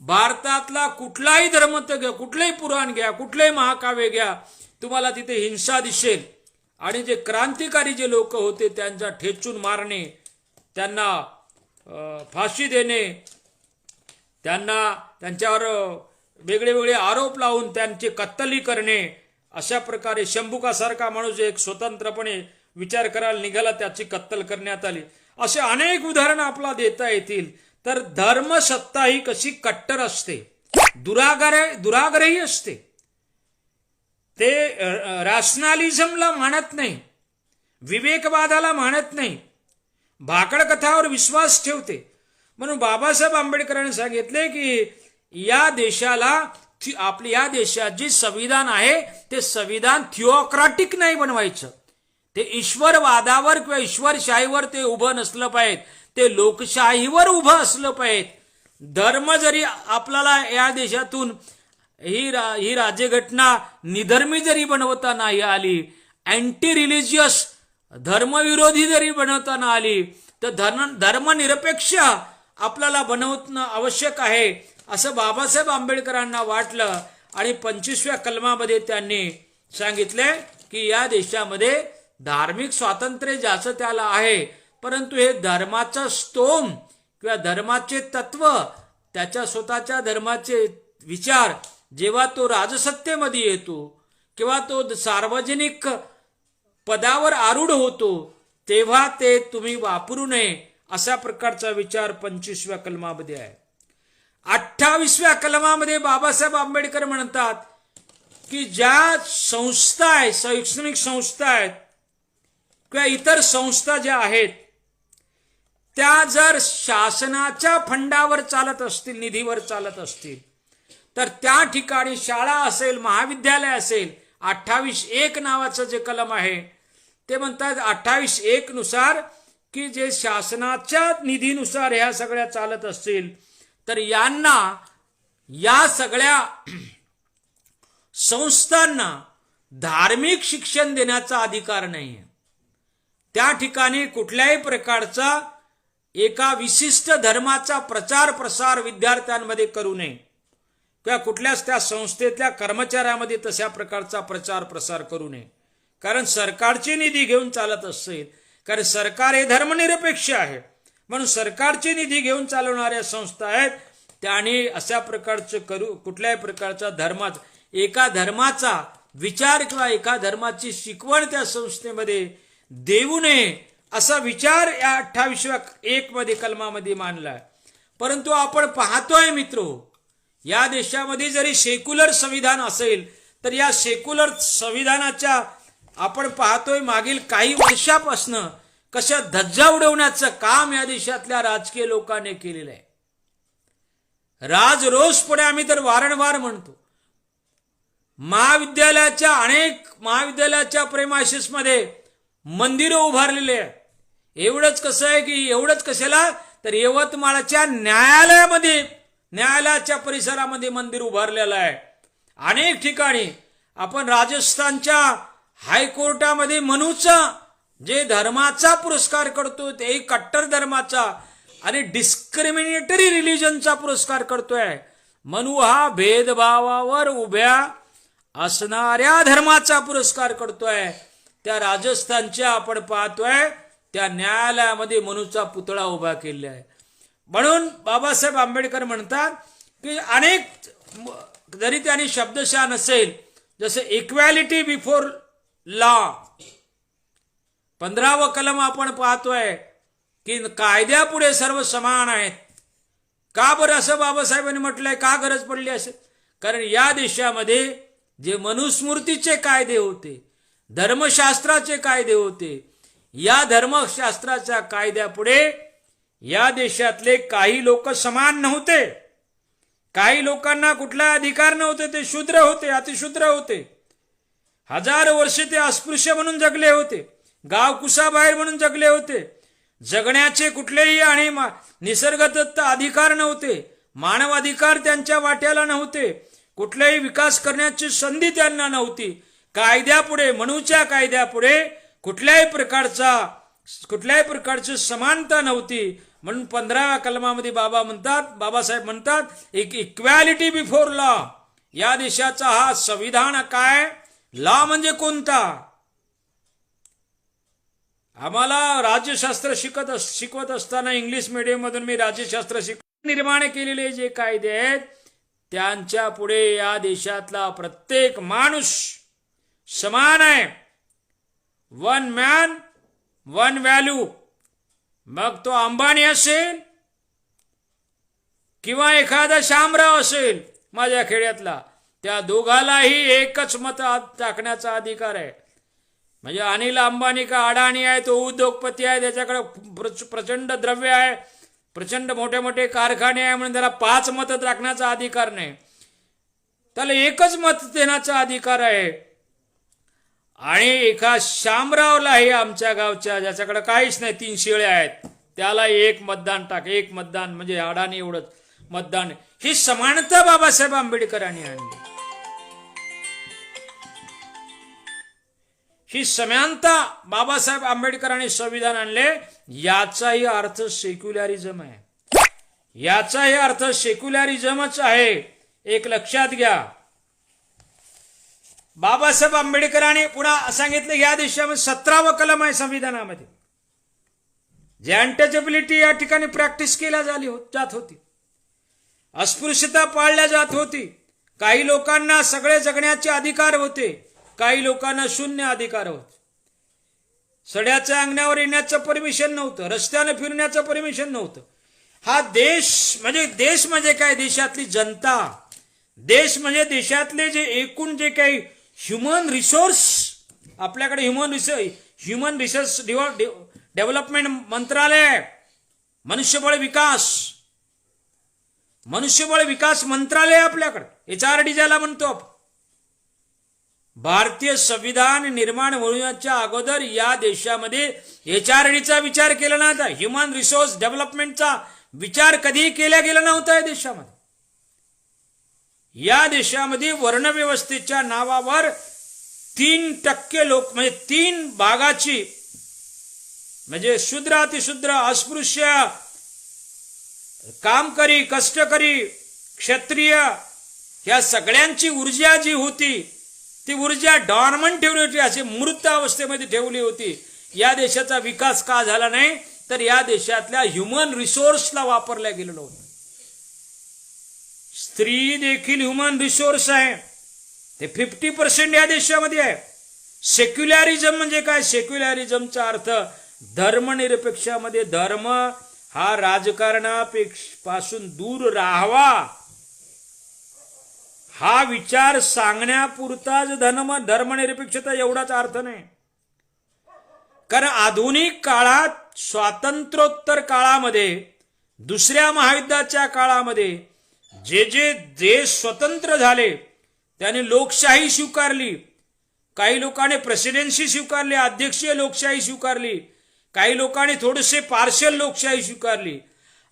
भारतातला कुठलाही धर्मग्रंथ घ्या, कुठलंही पुराण घ्या, कुठलंही महाकाव्य घ्या, तुम्हाला तिथे हिंसा दिसेल. आणि जे क्रांतिकारी जे लोक होते त्यांचा ठेचून मारणे, त्यांना फाशी देणे, त्यांच्यावर वेगळे वेगळे आरोप लावून त्यांची कत्तली करणे, अशा प्रकारे शंभुकासारखा माणूस एक स्वतंत्रपणे विचार करायला निघाला, त्याची कत्तल करण्यात आली. असे अनेक उदाहरणं आपल्याला देता येतील. तर धर्मसत्ता ही कशी कट्टर असते, दुराग्रही असते. ते रॅशनॅलिझमला मानत नाही, विवेकवादाला मानत नाही, भाकड कथावर विश्वास ठेवते. म्हणून बाबासाहेब आंबेडकरांनी सांगितले की या देशात जे संविधान आहे ते संविधान थिओक्रॅटिक नाही बनवायचं. ते ईश्वरवादावर किंवा ईश्वरशाहीवर ते उभं नसलं पाहिजे, ते लोकशाहीवर उभं असलं पाहिजे. धर्म जरी आपल्याला या देशातून ही राज्यघटना निधर्मी जरी बनवता नाही आली, अँटी रिलिजियस धर्मविरोधी जरी बनवता आली, तर धर्मनिरपेक्ष आपल्याला बनवणं आवश्यक आहे असं बाबासाहेब आंबेडकरांना वाटलं. आणि 25व्या कलमामध्ये त्यांनी सांगितले की या देशामध्ये धार्मिक स्वातंत्र्य ज्याचं त्याला आहे, परंतु हे धर्माचा स्तोम किंवा धर्माचे तत्व, त्याच्या स्वतःच्या धर्माचे विचार जेव्हा तो राजसत्तेमध्ये येतो किंवा तो सार्वजनिक पदावर आरूढ होतो तेव्हा ते तुम्ही वापरू नये, अशा प्रकारचा विचार 25व्या कलमामध्ये आहे. 28व्या कलमामध्ये बाबासाहेब आंबेडकर म्हणतात की ज्या संस्था आहेत, शैक्षणिक संस्था आहेत किंवा इतर संस्था ज्या आहेत त्या जर शासनाच्या फंडावर चालत असतील, निधीवर चालत असतील, तर त्या ठिकाणी शाळा असेल, महाविद्यालय असेल, 28.1 नावाचं जे कलम आहे ते म्हणतात 28.1 नुसार की जे शासनाच्या निधीनुसार ह्या सगळ्या चालत असतील तर यांना, या सगळ्या संस्थांना धार्मिक शिक्षण देण्याचा अधिकार नाही. त्या ठिकाणी कुठल्याही प्रकारचा एका विशिष्ट धर्माचा प्रचार प्रसार विद्यार्थ्यांमध्ये करू नये किंवा कुठल्याच त्या संस्थेतल्या कर्मचाऱ्यामध्ये तशा प्रकारचा प्रचार प्रसार करू नये. कारण सरकारची निधी घेऊन चालत असेल, कारण सरकार हे धर्मनिरपेक्ष आहे म्हणून सरकारची निधी घेऊन चालवणाऱ्या संस्था आहेत, त्याने अशा प्रकारचं कुठल्याही प्रकारचा एका धर्माचा विचार किंवा एका धर्माची शिकवण त्या संस्थेमध्ये देऊ नये असा विचार या 28.1 मध्ये कलमामध्ये मांडलाय. परंतु आपण पाहतोय मित्रो, या देशामध्ये जरी सेक्युलर संविधान असेल तर या सेक्युलर संविधानाच्या आपण पाहतोय मागील काही वर्षापासून कशा धज्जा उडवण्याचं काम या देशातल्या राजकीय लोकांनी केलेलं आहे. राजरोषपणे आम्ही तर वारंवार म्हणतो, अनेक महाविद्यालयाच्या प्रेमाशिसमध्ये मंदिरं उभारलेले आहे. एवढंच कसं आहे की एवढंच कशाला तर यवतमाळच्या न्यायालयाच्या परिसरामध्ये मंदिर उभारलेलं आहे. अनेक ठिकाणी आपण राजस्थानच्या हायकोर्टामध्ये मनूचा जे धर्माचा पुरस्कार करतो ते कट्टर धर्माचा आणि डिस्क्रिमिनेटरी रिलिजनचा पुरस्कार करतोय. मनू हा भेदभावावर उभ्या असणाऱ्या धर्माचा पुरस्कार करतोय. त्या राजस्थानच्या आपण पाहतोय त्या न्यायालयामध्ये मनूचा पुतळा उभा केलेला आहे. म्हणून बाबासाहेब आंबेडकर म्हणतात की अनेक जरी त्यांनी शब्दशः नसेल, जसे इक्वॅलिटी बिफोर लॉ 15व कलम आपण पाहतोय की कायद्यापुढे सर्व समान आहेत. का बरं असं बाबासाहेबांनी म्हटलंय? का गरज पडली असेल? कारण या देशामध्ये जे मनुस्मृतीचे कायदे होते, धर्मशास्त्राचे कायदे होते, या धर्मशास्त्राच्या कायद्यापुढे या देशातले काही लोक समान नव्हते. काही लोकांना कुठला अधिकार नव्हते, ते शूद्र होते, अतिशूद्र होते. 1000 वर्षे ते अस्पृश्य म्हणून जगले होते, गाव कुसाबाहेर म्हणून जगले होते. जगण्याचे कुठलेही आणि निसर्गदत्त अधिकार नव्हते, मानव अधिकार त्यांच्या वाट्याला नव्हते, कुठलाही विकास करण्याची संधी त्यांना नव्हती. कायद्यापुढे, मनूच्या कायद्यापुढे कुठल्याही प्रकारची समानता नव्हती. म्हणून 15व्या कलमामध्ये बाबासाहेब म्हणतात एक इक्वॅलिटी बिफोर लॉ. या देशाचा हा संविधान काय? लॉ म्हणजे कोणता? आम्हाला राज्यशास्त्र शिकवत असताना इंग्लिश मीडियम मधून मी राज्यशास्त्र निर्माण केलेले जे कायदे आहेत त्यांच्या पुढे या देशातला प्रत्येक माणूस समान आहे. One man one value. मग तो अंबानी असेल किंवा एखादा शामराव असेल माझ्या खेड्यातला, त्या दोघालाही एकच मत टाकण्याचा अधिकार आहे. म्हणजे अनिल अंबानी का अडाणी आहे, तो उद्योगपती आहे, त्याच्याकडे प्रचंड द्रव्य आहे, प्रचंड मोठे मोठे कारखाने आहे, म्हणून त्याला 5 मत टाकण्याचा अधिकार नाही. त्याला एकच मत देण्याचा अधिकार आहे. आणि एका शामरावलाही आमच्या गावच्या, ज्याच्याकडे काहीच नाही, 3 शेळ्या आहेत, त्याला एक मतदान टाक. एक मतदान म्हणजे अडाणी एवढंच मतदान. ही समानता बाबासाहेब आंबेडकरांनी आणली. ही समानता बाबासाहेब आंबेडकरांनी संविधान आणले. याचाही अर्थ सेक्युलरिझम आहे. याचाही अर्थ सेक्युलरिझमच आहे. एक लक्षात घ्या. बाबासाहेब आंबेडकरांनी पुन्हा सांगितलं या देशामध्ये 17व कलम आहे संविधानामध्ये, जे अनटचेबिलिटी या ठिकाणी प्रॅक्टिस केल्या जात होती, अस्पृश्यता पाळल्या जात होती. काही लोकांना सगळे जगण्याचे अधिकार होते, काही लोकांना शून्य अधिकार होते. सड्याच्या अंगणावर येण्याचं परमिशन नव्हतं, रस्त्याने फिरण्याचं परमिशन नव्हतं. हा देश म्हणजे काय? देशातली जनता. देश म्हणजे देशातले जे एकूण जे काही ह्युमन रिसोर्स, आपल्याकडे ह्युमन रिसोर्स डेव्हलपमेंट मंत्रालय आहे, मनुष्यबळ विकास मंत्रालय आपल्याकडे, HRD ज्याला म्हणतो आपण. भारतीय संविधान निर्माण होण्याच्या अगोदर या देशामध्ये HRDचा विचार केला नव्हता. ह्युमन रिसोर्स डेव्हलपमेंटचा विचार कधीही केला गेला नव्हता या देशामध्ये. या देशामध्ये वर्णव्यवस्थेच्या नावावर 3% लोक, म्हणजे 3 भागाची, म्हणजे शूद्र, अतिशूद्र, अस्पृश्य, कामकरी, कष्टकरी, क्षत्रिय, या सगळ्यांची ऊर्जा जी होती ती ऊर्जा डॉर्मंट ठेवली होती, अशी मृत अवस्थेमध्ये ठेवली होती. या देशाचा विकास का झाला नाही? तर या देशातल्या ह्युमन रिसोर्सला वापरल्या गेलेलं होतं. स्त्री देखील ह्युमन रिसोर्स आहे, ते 50% या देशामध्ये आहे. सेक्युलरिझम म्हणजे काय? सेक्युलरिझमचा अर्थ धर्मनिरपेक्षामध्ये धर्म हा राजकारणापासून दूर राहावा, हा विचार सांगण्यापुरताच धर्मनिरपेक्षता एवढाच अर्थ नाही. कारण आधुनिक काळात, स्वातंत्र्योत्तर काळामध्ये, दुसऱ्या महायुद्धाच्या काळामध्ये जे देश स्वतंत्र झाले त्यांनी लोकशाही स्वीकारली. काही लोकांनी प्रेसिडेन्सी स्वीकारली, अध्यक्षीय लोकशाही स्वीकारली, काही लोकांनी थोडेसे पार्शियल लोकशाही स्वीकारली.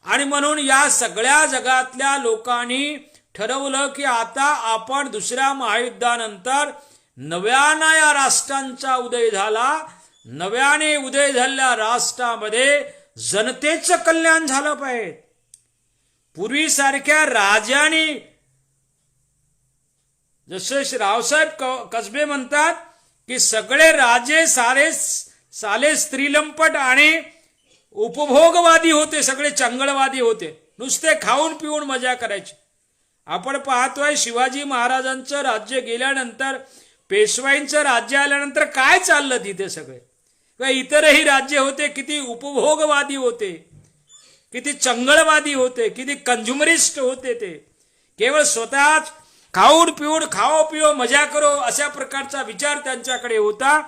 आणि म्हणून या सगळ्या जगातल्या लोकांनी ठरवलं की आता आपण दुसऱ्या महायुद्धानंतर नव्याने या राष्ट्रांचा उदय झाला, नव्याने उदय झालेल्या राष्ट्रामध्ये जनतेचं कल्याण झालं पाहिजे. पूर्वीसारख्या राजांनी, जसे रावसाहेब कसबे म्हणतात की सगळे राजे साले स्त्रीलंपट आणि उपभोगवादी होते, सगळे चंगळवादी होते, नुसते खाऊन पिऊन मजा करायचे. आपण पाहतोय शिवाजी महाराजांचं राज्य गेल्यानंतर, पेशवाईंचं राज्य आल्यानंतर काय चाललं तिथे सगळे, किंवा इतरही राज्य होते, किती उपभोगवादी होते, किती चंगळवादी होते, किती कंझ्युमरिस्ट होते. ते केवळ स्वतःच खाऊन पिऊन, खाओ पिओ मजा करो अशा प्रकारचा विचार त्यांच्याकडे होता.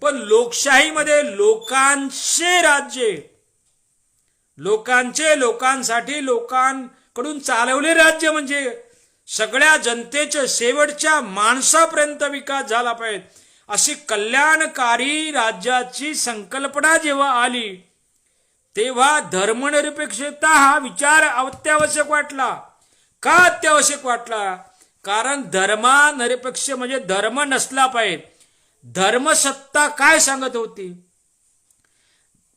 पण लोकशाहीमध्ये लोकांचे राज्य, लोकांसाठी, लोकांकडून चालवले राज्य, म्हणजे सगळ्या जनतेच्या शेवटच्या माणसापर्यंत विकास झाला पाहिजे अशी कल्याणकारी राज्याची संकल्पना जेव्हा आली, तेव्हा धर्मनिरपेक्षता हा विचार अत्यावश्यक वाटला. का अत्यावश्यक वाटला? कारण धर्मनिरपेक्ष म्हणजे धर्म नसला पाहिजे. धर्मसत्ता काय सांगत होती?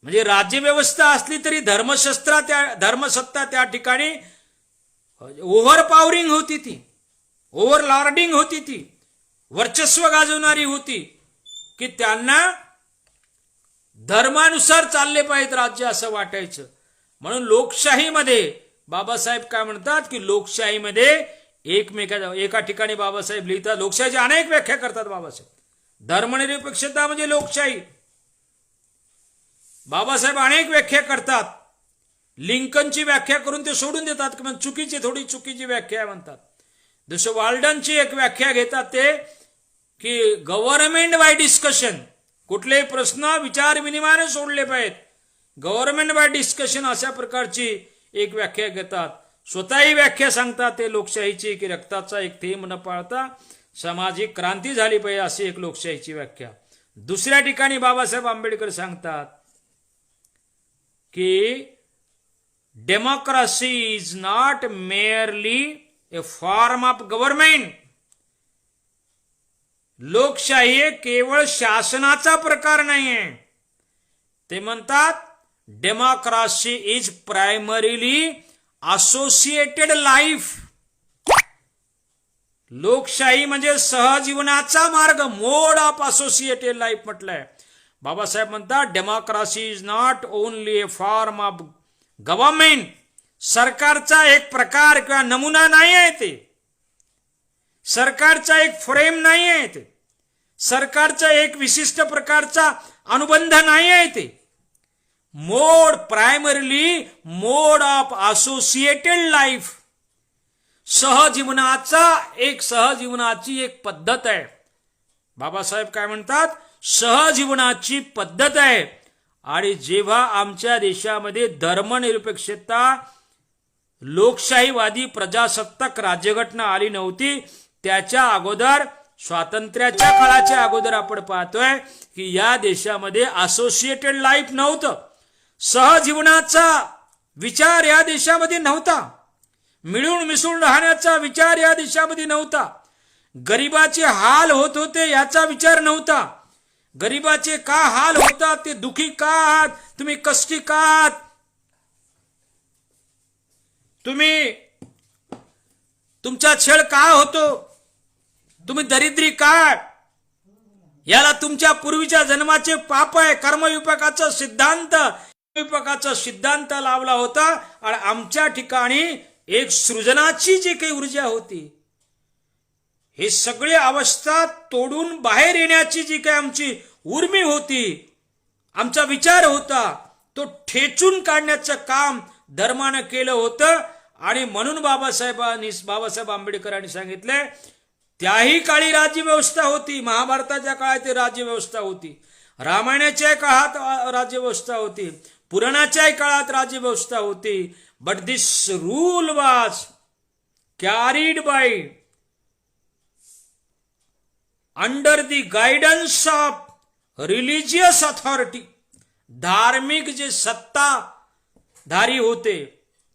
म्हणजे राज्यव्यवस्था असली तरी धर्मसत्ता त्या ठिकाणी ओव्हर पॉवरिंग होती, ती ओव्हर लॉर्डिंग होती, ती वर्चस्व गाजवणारी होती, की त्यांना धर्मानुसार चालले पाहिजेत राज्य असं वाटायचं. म्हणून लोकशाहीमध्ये बाबासाहेब काय म्हणतात की लोकशाहीमध्ये एका ठिकाणी बाबासाहेब लिहितात, लोकशाहीची अनेक व्याख्या करतात बाबासाहेब. धर्मनिरपेक्षता म्हणजे लोकशाही, बाबासाहेब अनेक व्याख्या करतात. लिंकनची व्याख्या करून ते सोडून देतात की चुकीची, थोडी चुकीची व्याख्या म्हणतात. जसं वाल्डनची एक व्याख्या घेतात ते की गव्हर्नमेंट बाय डिस्कशन, कुठलेही प्रश्न विचार विनिमयाने सोडले पाहिजेत, गव्हर्नमेंट बाय डिस्कशन अशा प्रकारची एक व्याख्या घेतात. स्वतःही व्याख्या सांगतात ते लोकशाहीची की रक्ताचा एक थेंब न पाळता सामाजिक क्रांती झाली पाहिजे अशी एक लोकशाहीची व्याख्या. दुसऱ्या ठिकाणी बाबासाहेब आंबेडकर सांगतात की democracy is not merely A form of government. लोकशाही केवळ शासनाचा प्रकार नाहीये. ते म्हणतात democracy is primarily associated life. लोकशाही म्हणजे सहजीवनाचा मार्ग, मोड ऑफ असोसिएटेड लाईफ म्हटलंय. बाबासाहेब म्हणतात democracy is not only A form of government. सरकारचा एक प्रकार किंवा नमुना नाही आहे ते, सरकारचा एक फ्रेम नाही आहे ते, सरकारचा एक विशिष्ट प्रकारचा अनुबंध नाही आहे ते. Mode, primarily mode of associated life, सहजीवनाची एक पद्धत आहे. बाबासाहेब काय म्हणतात? सहजीवनाची पद्धत आहे. आणि जेव्हा आमच्या देशामध्ये धर्मनिरपेक्षता, लोकशाहीवादी प्रजासत्ताक राज्यघटना आली नव्हती, त्याच्या अगोदर, स्वातंत्र्याच्या काळाच्या अगोदर आपण पाहतोय की या देशामध्ये असोसिएटेड लाईफ नव्हतं, सहजीवनाचा विचार या देशामध्ये नव्हता, मिळून मिसळून राहण्याचा विचार या देशामध्ये नव्हता, गरिबाचे हाल होत होते याचा विचार नव्हता. गरिबाचे का हाल होतात, ते दुखी का आहात, तुम्ही कष्टी का आहात, तुम्ही तुमचा छळ का होतो, तुम्ही दरिद्री का, याला तुमच्या पूर्वीच्या जन्माचे पाप आहे. कर्मविपाकाचा सिद्धांत लावला होता. आणि आमच्या ठिकाणी एक सृजनाची जी काही ऊर्जा होती, हे सगळी अवस्था तोडून बाहेर येण्याची जी काही आमची उर्मी होती, आमचा विचार होता, तो ठेचून काढण्याचं काम धर्मानं केलं होतं. आणि म्हणून बाबासाहेब आंबेडकरांनी सांगितले, त्याही काळी राज्यव्यवस्था होती, महाभारताच्या काळात राज्यव्यवस्था होती, रामायणाच्या काळात राज्यव्यवस्था होती, पुराणाच्या काळात राज्यव्यवस्था होती. But this rule was carried by under the guidance of religious authority. धार्मिक जे सत्ताधारी होते,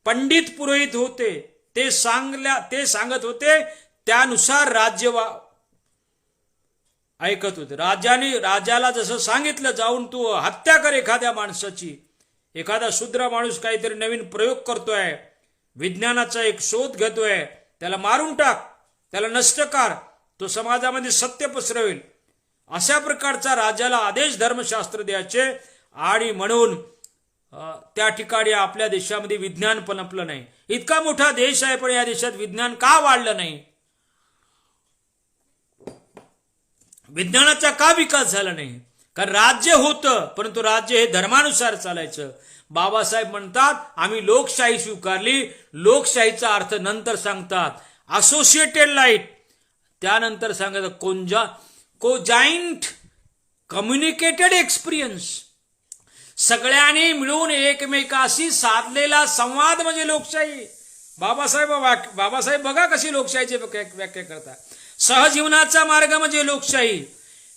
पंडित पुरोहित होते, ते सांगत होते, त्यानुसार राज्य ऐकत होते. राजाला जसं सांगितलं, जाऊन तू हत्या कर एखाद्या माणसाची, एखादा शूद्र माणूस काहीतरी नवीन प्रयोग करतोय, विज्ञानाचा एक शोध घेतोय, त्याला मारून टाक, त्याला नष्ट कर, तो समाजामध्ये सत्य पसरवेल, अशा प्रकारचा राज्याला आदेश धर्मशास्त्र द्यायचे आणि म्हणून त्या ठिकाणी आपल्या देशामध्ये विज्ञान पनपलं नाही. इतका मोठा देश आहे पण या देशात विज्ञान का वाढलं नाही? विज्ञानाचा का विकास झाला नाही? कारण राज्य होतं परंतु राज्य हे धर्मानुसार चालायचं. बाबासाहेब म्हणतात आम्ही लोकशाही स्वीकारली. लोकशाहीचा अर्थ नंतर सांगतात असोसिएटेड लाईट, त्यानंतर सांगतात कोजाइंट कम्युनिकेटेड एक्सपिरियन्स. सगळ्यांनी मिळून एकमेकाशी साधलेला संवाद म्हणजे लोकशाही. बाबासाहेब बघा कशी लोकशाहीची व्याख्या करतात. सहजीवनाचा मार्ग म्हणजे लोकशाही.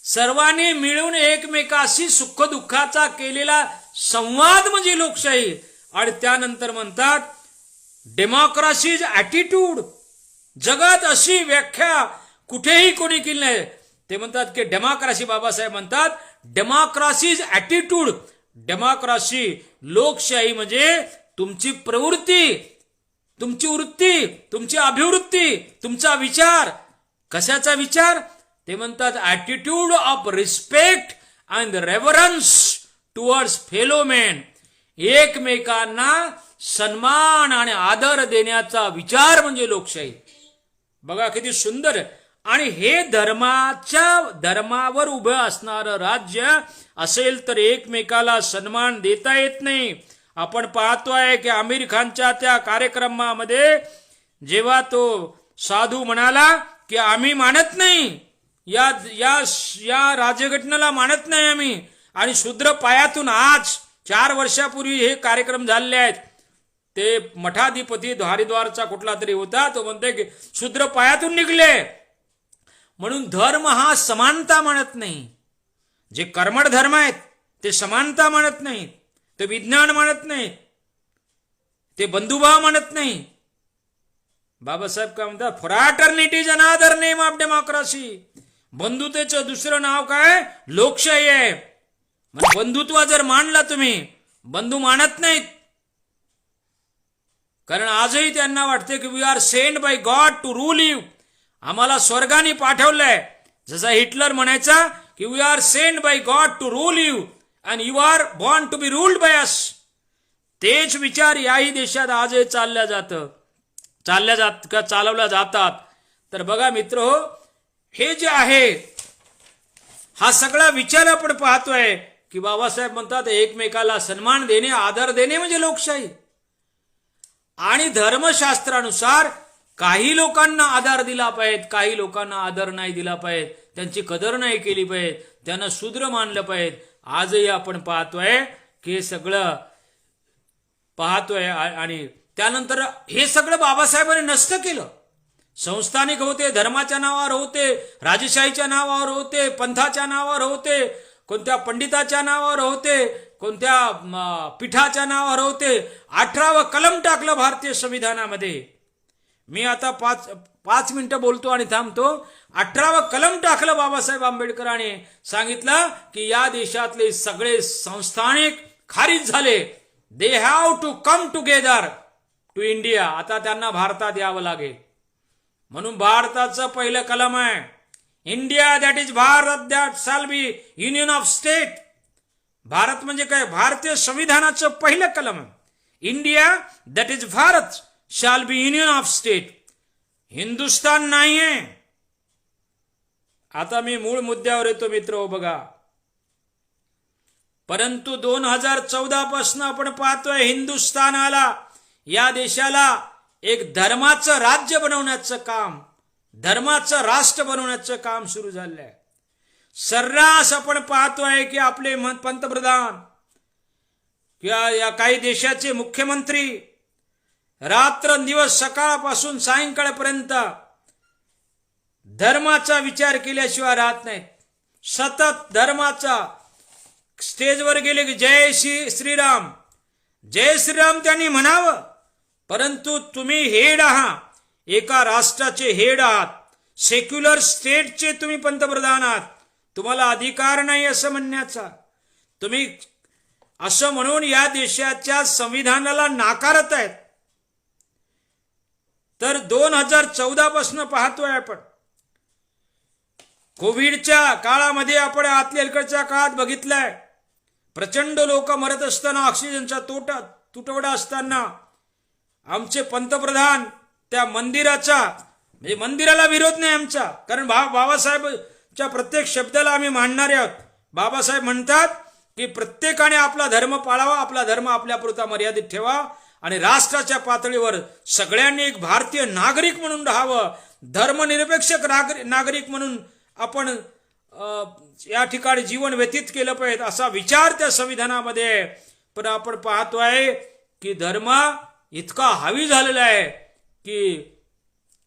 सर्वांनी मिळून एकमेकाशी सुखदुःखाचा केलेला संवाद म्हणजे लोकशाही. आणि त्यानंतर म्हणतात डेमोक्रेसीज ॲटिट्यूड. जगात अशी व्याख्या कुठेही कोणी केली नाही. ते म्हणतात की डेमोक्रेसी, बाबासाहेब म्हणतात डेमोक्रेसीज ॲटिट्यूड. डेमोक्रेसी लोकशाही म्हणजे तुमची प्रवृत्ती, तुमची वृत्ती, तुमची अभिवृत्ती, तुमचा विचार. कशाचा विचार? ते म्हणतात attitude of respect and reverence towards fellow man. एकमेकांना सन्मान आणि आदर देण्याचा विचार म्हणजे लोकशाही. बघा किती सुंदर. आणि हे धर्मावर उभं असणारं राज्य असेल तर एकमेकाला सन्मान देता येत नाही. आपण पाहतोय की आमिर खानच्या त्या कार्यक्रमामध्ये जेव्हा तो साधू म्हणाला की आम्ही मानत नाही, या राज्यघटनेला मानत नाही आम्ही, आणि शूद्र पायातून आज 4 वर्षापूर्वी हे कार्यक्रम झालेले आहेत. ते मठाधिपती हरिद्वारचा कुठला तरी होता, तो म्हणतोय की शूद्र पायातून निघले. म्हणून धर्म हा समानता मानत नाही. जे कर्मठ धर्म आहेत ते समानता मानत नाहीत, ते विज्ञान मानत नाहीत, ते बंधुभाव मानत नाही. बाबासाहेब काय म्हणतात fraternity is another name of democracy. बंधुतेचं दुसरं नाव काय? लोकशाही आहे. म्हणजे बंधुत्व जर मानला तुम्ही, बंधू मानत नाहीत. कारण आजही त्यांना वाटते की we are send by God to rule you. आम्हाला स्वर्गाने पाठवलंय. जसा हिटलर म्हणायचा की we are send by God to rule you and you are born to be ruled by us. तेच विचार याही देशात आजही चालवल्या जातात. तर बघा मित्र हो, हे जे आहे हा सगळा विचार आपण पाहतोय की बाबासाहेब म्हणतात एकमेकाला सन्मान देणे, आदर देणे म्हणजे लोकशाही. आणि धर्मशास्त्रानुसार काही लोकांना आदर दिला पाहिजे, काही लोकांना आदर नाही दिला पाहिजे, त्यांची कदर नाही केली पाहिजे, त्यांना शूद्र मानलं पाहिजे. आजही आपण पाहतोय की हे सगळं पाहतोय. आणि त्यानंतर हे सगळं बाबासाहेबांनी नष्ट केलं. संस्थानिक होते, धर्माच्या नावावर होते, राजशाहीच्या नावावर होते, पंथाच्या नावावर होते, कोणत्या पंडिताच्या नावावर होते, कोणत्या पीठाच्या नावावर होते. 18वं कलम टाकलं भारतीय संविधानामध्ये. मी आता 5 मिनिटं बोलतो आणि थांबतो. 18वं कलम टाकलं बाबासाहेब आंबेडकरांनी. सांगितलं की या देशातले सगळे संस्थानिक खारिज झाले. They have to come together to India. आता त्यांना भारतात यावं लागेल. म्हणून भारताचं पहिलं कलम आहे India that is Bharat that shall be union of state. Bharat म्हणजे काय? भारतीय संविधानाचं पहिलं कलम आहे. India that is Bharat shall be union of state. Hindustan नाहीये. आता मी मूळ मुद्द्यावर येतो मित्र. बघा, परंतु 2014 पासून आपण पाहतोय हिंदुस्थानाला, या देशाला एक धर्माचं राज्य बनवण्याचं काम, धर्माचं राष्ट्र बनवण्याचं काम सुरू झालंय. सर्रास आपण पाहतोय की आपले पंतप्रधान किंवा या काही देशाचे मुख्यमंत्री रात्रंदिवस सकाळपासून सायंकाळपर्यंत धर्माचा विचार केल्याशिवाय राहत नाहीत. सतत धर्माचा. स्टेजवर गेले की जय श्रीराम, जय श्रीराम त्यांनी म्हणावं. परंतु तुम्ही हेड आहात, एका राष्ट्राचे हेड आहात, सेक्युलर स्टेटचे तुम्ही पंतप्रधान आहात. तुम्हाला अधिकार नाही असं म्हणण्याचा. तुम्ही असं म्हणून या देशाच्या संविधानाला नाकारत आहेत. तर 2014 पासून पाहतोय आपण कोविडच्या काळामध्ये आपण आतल्या अलीकडच्या काळात बघितलंय, प्रचंड लोक मरत असताना, ऑक्सिजनचा तुटवडा असताना आमचे पंतप्रधान त्या मंदिराचा, म्हणजे मंदिराला विरोध नाही आमचा, कारण बाबासाहेबच्या प्रत्येक शब्दाला आम्ही मानणारे आहोत. बाबासाहेब म्हणतात की प्रत्येकाने आपला धर्म पाळावा, आपला धर्म आपल्यापुरता मर्यादित ठेवा आणि राष्ट्राच्या पातळीवर सगळ्यांनी एक भारतीय नागरिक म्हणून राहावं, धर्मनिरपेक्ष नागरिक म्हणून आपण या ठिकाणी जीवन व्यतीत केलं पाहिजे, असा विचार त्या संविधानामध्ये आहे. पण आपण पाहतोय की धर्म इतका हावी झालेला आहे की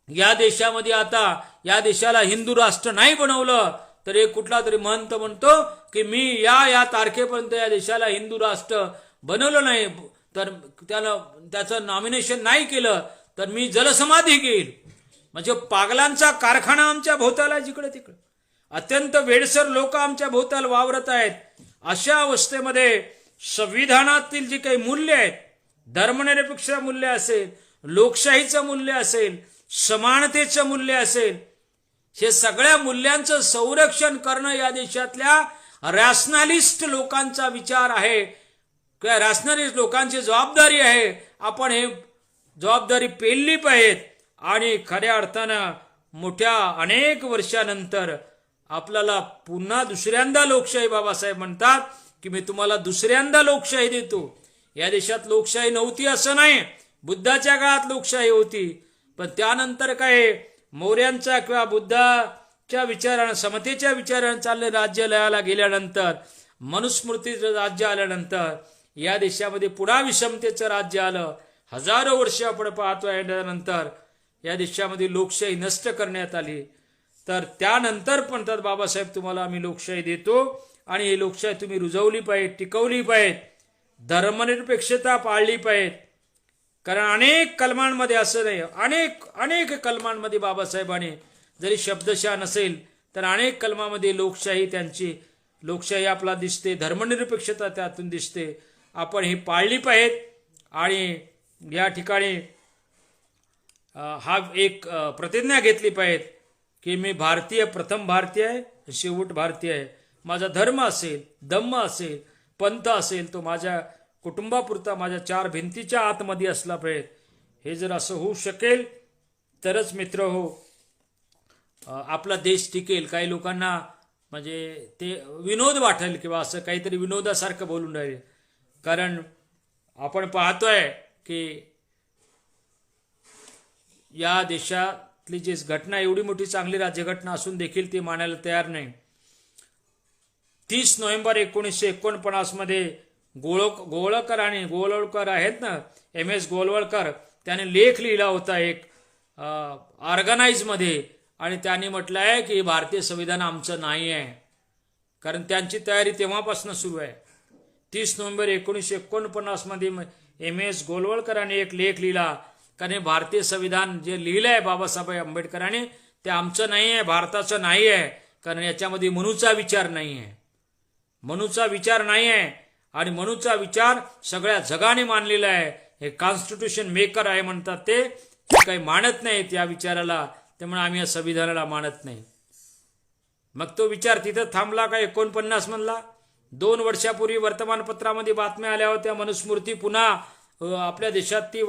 या देशामध्ये आता या देशाला हिंदू राष्ट्र नाही बनवलं तर एक कुठला तरी महंत म्हणतो की मी या तारखेपर्यंत या देशाला हिंदू राष्ट्र बनवलं नाही तर त्याचं नॉमिनेशन नाही केलं तर मी जलसमाधी घेईल. म्हणजे पागलांचा कारखाना आमच्या भोवताला जिकडे तिकडे, अत्यंत वेडसर लोक आमच्या भोवताल वावरत आहेत. अशा अवस्थेमध्ये संविधानातील जी काही मूल्य आहेत, धर्मनिरपेक्ष मूल्य असेल, लोकशाहीचं मूल्य असेल, समानतेचं मूल्य असेल, हे सगळ्या मूल्यांचं संरक्षण करणं या देशातल्या रॅशनलिस्ट लोकांचा विचार आहे, किंवा रॅशनलिस्ट लोकांची जबाबदारी आहे. आपण हे जबाबदारी पेलली पाहिजे आणि खऱ्या अर्थानं मोठ्या अनेक वर्षानंतर आपल्याला पुन्हा दुसऱ्यांदा लोकशाही, बाबासाहेब म्हणतात की मी तुम्हाला दुसऱ्यांदा लोकशाही देतो. या देशात लोकशाही नव्हती असं नाही, बुद्धाच्या काळात लोकशाही होती, पण त्यानंतर काय मौर्यांचा किंवा बुद्धाच्या विचारानं, समतेच्या विचारानं चालले राज्य लयाला गेल्यानंतर, मनुस्मृतीचं राज्य आल्यानंतर या देशामध्ये पुन्हा विषमतेचं राज्य आलं. हजारो वर्ष आपण पाहतोय नंतर या देशामध्ये लोकशाही नष्ट करण्यात आली. तर त्यानंतर पण तर बाबासाहेब तुम्हाला आम्ही लोकशाही देतो आणि ही लोकशाही तुम्ही रुजवली पाहिजे, टिकवली पाहिजे, धर्मनिरपेक्षता पाळली पाहिजे. कारण अनेक कलमांमध्ये असं नाही, अनेक कलमांमध्ये बाबासाहेबांनी जरी शब्दशः नसेल तर अनेक कलमामध्ये लोकशाही, त्यांची लोकशाही आपला दिसते, धर्मनिरपेक्षता त्यातून दिसते. आपण ही पाळली पाहिजे आणि या ठिकाणी हा एक प्रतिज्ञा घेतली पाहिजे की मी भारतीय, प्रथम भारतीय आहे, शेवट भारतीय आहे. माझा धर्म असेल, धम्म असेल, पंथ असेल, तो माझ्या कुटुंबापुरता माझ्या चार भिंतीच्या आतमध्ये असला पाहिजे. हे जर असं होऊ शकेल तरच मित्र हो आपला देश टिकेल. काही लोकांना म्हणजे ते विनोद वाटेल किंवा असं काहीतरी विनोदासारखं बोलून राहील, कारण आपण पाहतोय की या देशातली जी घटना, एवढी मोठी चांगली राज्यघटना असून देखील ती मानायला तयार नाही. 30 नोव्हेंबर 1949 मध्ये गोळवळकर आणि गोळवळकर आहेत ना, MS गोळवळकर, त्याने लेख लिहिला होता एक ऑर्गनाइज मध्ये, आणि त्यांनी म्हटलं आहे की भारतीय संविधान आमचं नाही आहे, कारण त्यांची तयारी तेव्हापासून सुरू आहे. 30 नोव्हेंबर 1949 मध्ये MS गोळवळकरांनी एक लेख लिहिला, कारण भारतीय संविधान जे लिहिलं आहे बाबासाहेब आंबेडकरांनी ते आमचं नाही आहे, भारताचं नाही आहे, कारण याच्यामध्ये मनूचा विचार नाही आहे, मनूचा विचार नाही आहे. आणि मनूचा विचार सगळ्या जगाने मानलेला आहे. हे कॉन्स्टिट्यूशन मेकर आहे म्हणतात, ते काही मानत नाहीत या विचाराला, त्यामुळे आम्ही या संविधानाला मानत नाही. मग तो विचार तिथं थांबला का 49 मधला? 2 वर्षापूर्वी वर्तमानपत्रामध्ये बातम्या आल्या होत्या, मनुस्मृती पुन्हा आपल्या देशात ती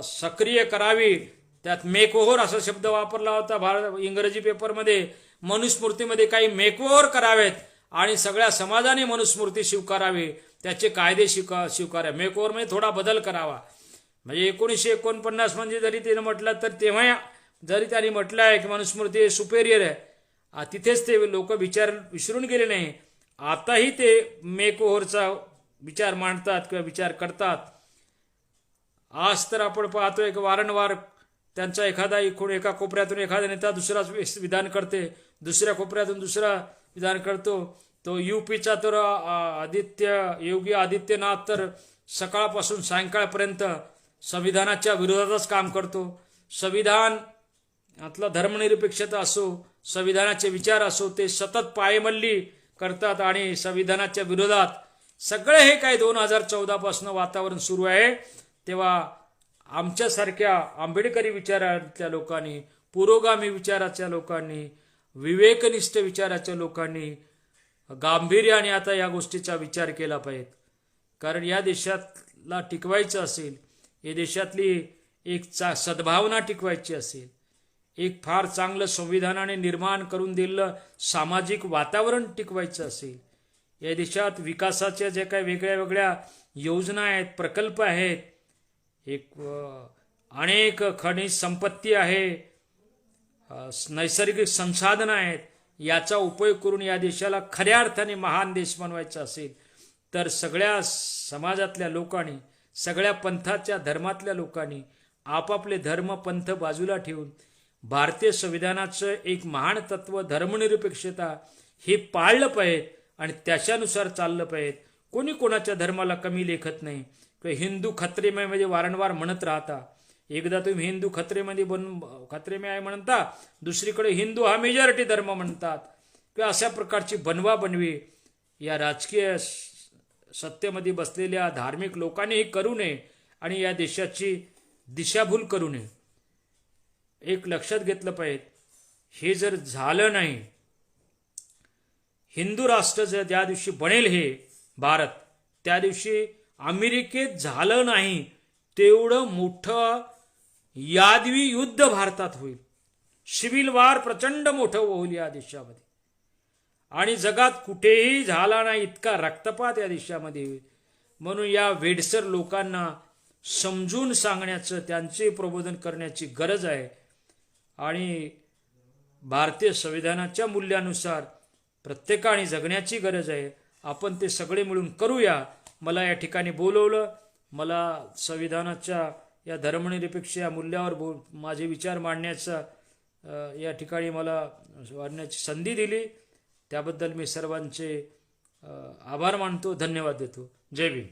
सक्रिय करावी. त्यात मेकओव्हर असा शब्द वापरला होता इंग्रजी पेपरमध्ये. मनुस्मृतीमध्ये काही मेकओव्हर करावेत आणि सगळ्या समाजाने मनुस्मृती स्वीकारावी, त्याचे कायदे स्वीकारावे. मेकओव्हर म्हणजे थोडा बदल करावा. म्हणजे 1949 मध्ये जरी त्यानं म्हटलं तर तेव्हा जरी त्यांनी म्हटलं आहे की मनुस्मृती सुपेरियर आहे, तिथेच ते लोक विसरून गेले नाही. आताही ते मेकओव्हरचा विचार मांडतात किंवा विचार करतात. आज तर आपण पाहतोय की वारंवार त्यांचा एका कोपऱ्यातून एखादा नेता दुसरा विधान करते, दुसऱ्या कोपऱ्यातून दुसरा विधान करतो. तो UPचा तर योगी आदित्यनाथ तर सकाळपासून सायंकाळपर्यंत संविधानाच्या विरोधातच काम करतो. संविधानातला धर्मनिरपेक्षता असो, संविधानाचे विचार असो, ते सतत पायमल्ली करतात आणि संविधानाच्या विरोधात सगळे हे काय 2014 पासून वातावरण सुरू आहे. तेव्हा आमच्यासारख्या आंबेडकरी विचाराच्या लोकांनी, पुरोगामी विचाराच्या लोकांनी, विवेकनिष्ठ विचाराच्या लोकांनी गांभीर्याने आता या गोष्टीचा विचार केला पाहिजे. कारण या देशाला टिकवायचं असेल, या देशातली एक सद्भावना टिकवायची असेल, एक फार चांगलं संविधानाने निर्माण करून दिलेलं सामाजिक वातावरण टिकवायचं असेल, या देशात विकासाच्या ज्या काही वेगळ्या वेगळ्या योजना आहेत, प्रकल्प आहेत, एक अनेक खनिज संपत्ती आहे, नैसर्गिक संसाधनं आहेत, याचा उपयोग करून या देशाला खऱ्या अर्थाने महान देश बनवायचा असेल तर सगळ्या समाजातल्या लोकांनी, सगळ्या पंथाच्या धर्मातल्या लोकांनी आपापले धर्म पंथ बाजूला ठेवून भारतीय संविधानाचं एक महान तत्व धर्मनिरपेक्षता हे पाळलं पाहिजे आणि त्याच्यानुसार चाललं पाहिजे. कोणी कोणाच्या धर्माला कमी लेखत नाही किंवा हिंदू खत्रेमध्ये वारंवार म्हणत राहता. एकदा तुम्ही हिंदू खत्रेमे आहे म्हणता, दुसरीकडे हिंदू हा मेजॉरिटी धर्म म्हणतात किंवा अशा प्रकारची बनवाबनवी या राजकीय सत्तेमध्ये बसलेल्या धार्मिक लोकांनीही करू नये आणि या देशाची दिशाभूल करू नये. एक लक्षात घेतलं पाहिजे, हे जर झालं नाही, हिंदू राष्ट्र जर ज्या दिवशी बनेल हे भारत, त्या दिवशी अमेरिकेत झालं नाही तेवढं मोठं यादवी युद्ध भारतात होईल. सिव्हिल वॉर प्रचंड मोठं होईल या देशामध्ये आणि जगात कुठेही झाला नाही इतका रक्तपात या देशामध्ये होईल. म्हणून या वेडसर लोकांना समजून सांगण्याचं, त्यांचे प्रबोधन करण्याची गरज आहे आणि भारतीय संविधानाच्या मूल्यानुसार प्रत्येकाने जगण्याची गरज आहे. आपण ते सगळे मिळून करूया. मला या ठिकाणी बोलवलं, मला संविधानाच्या या धर्मनिरपेक्ष या मूल्यावर माझे विचार मांडण्याचा या ठिकाणी मला वाढण्याची संधी दिली, त्याबद्दल मी सर्वांचे आभार मानतो, धन्यवाद देतो. जय भीम.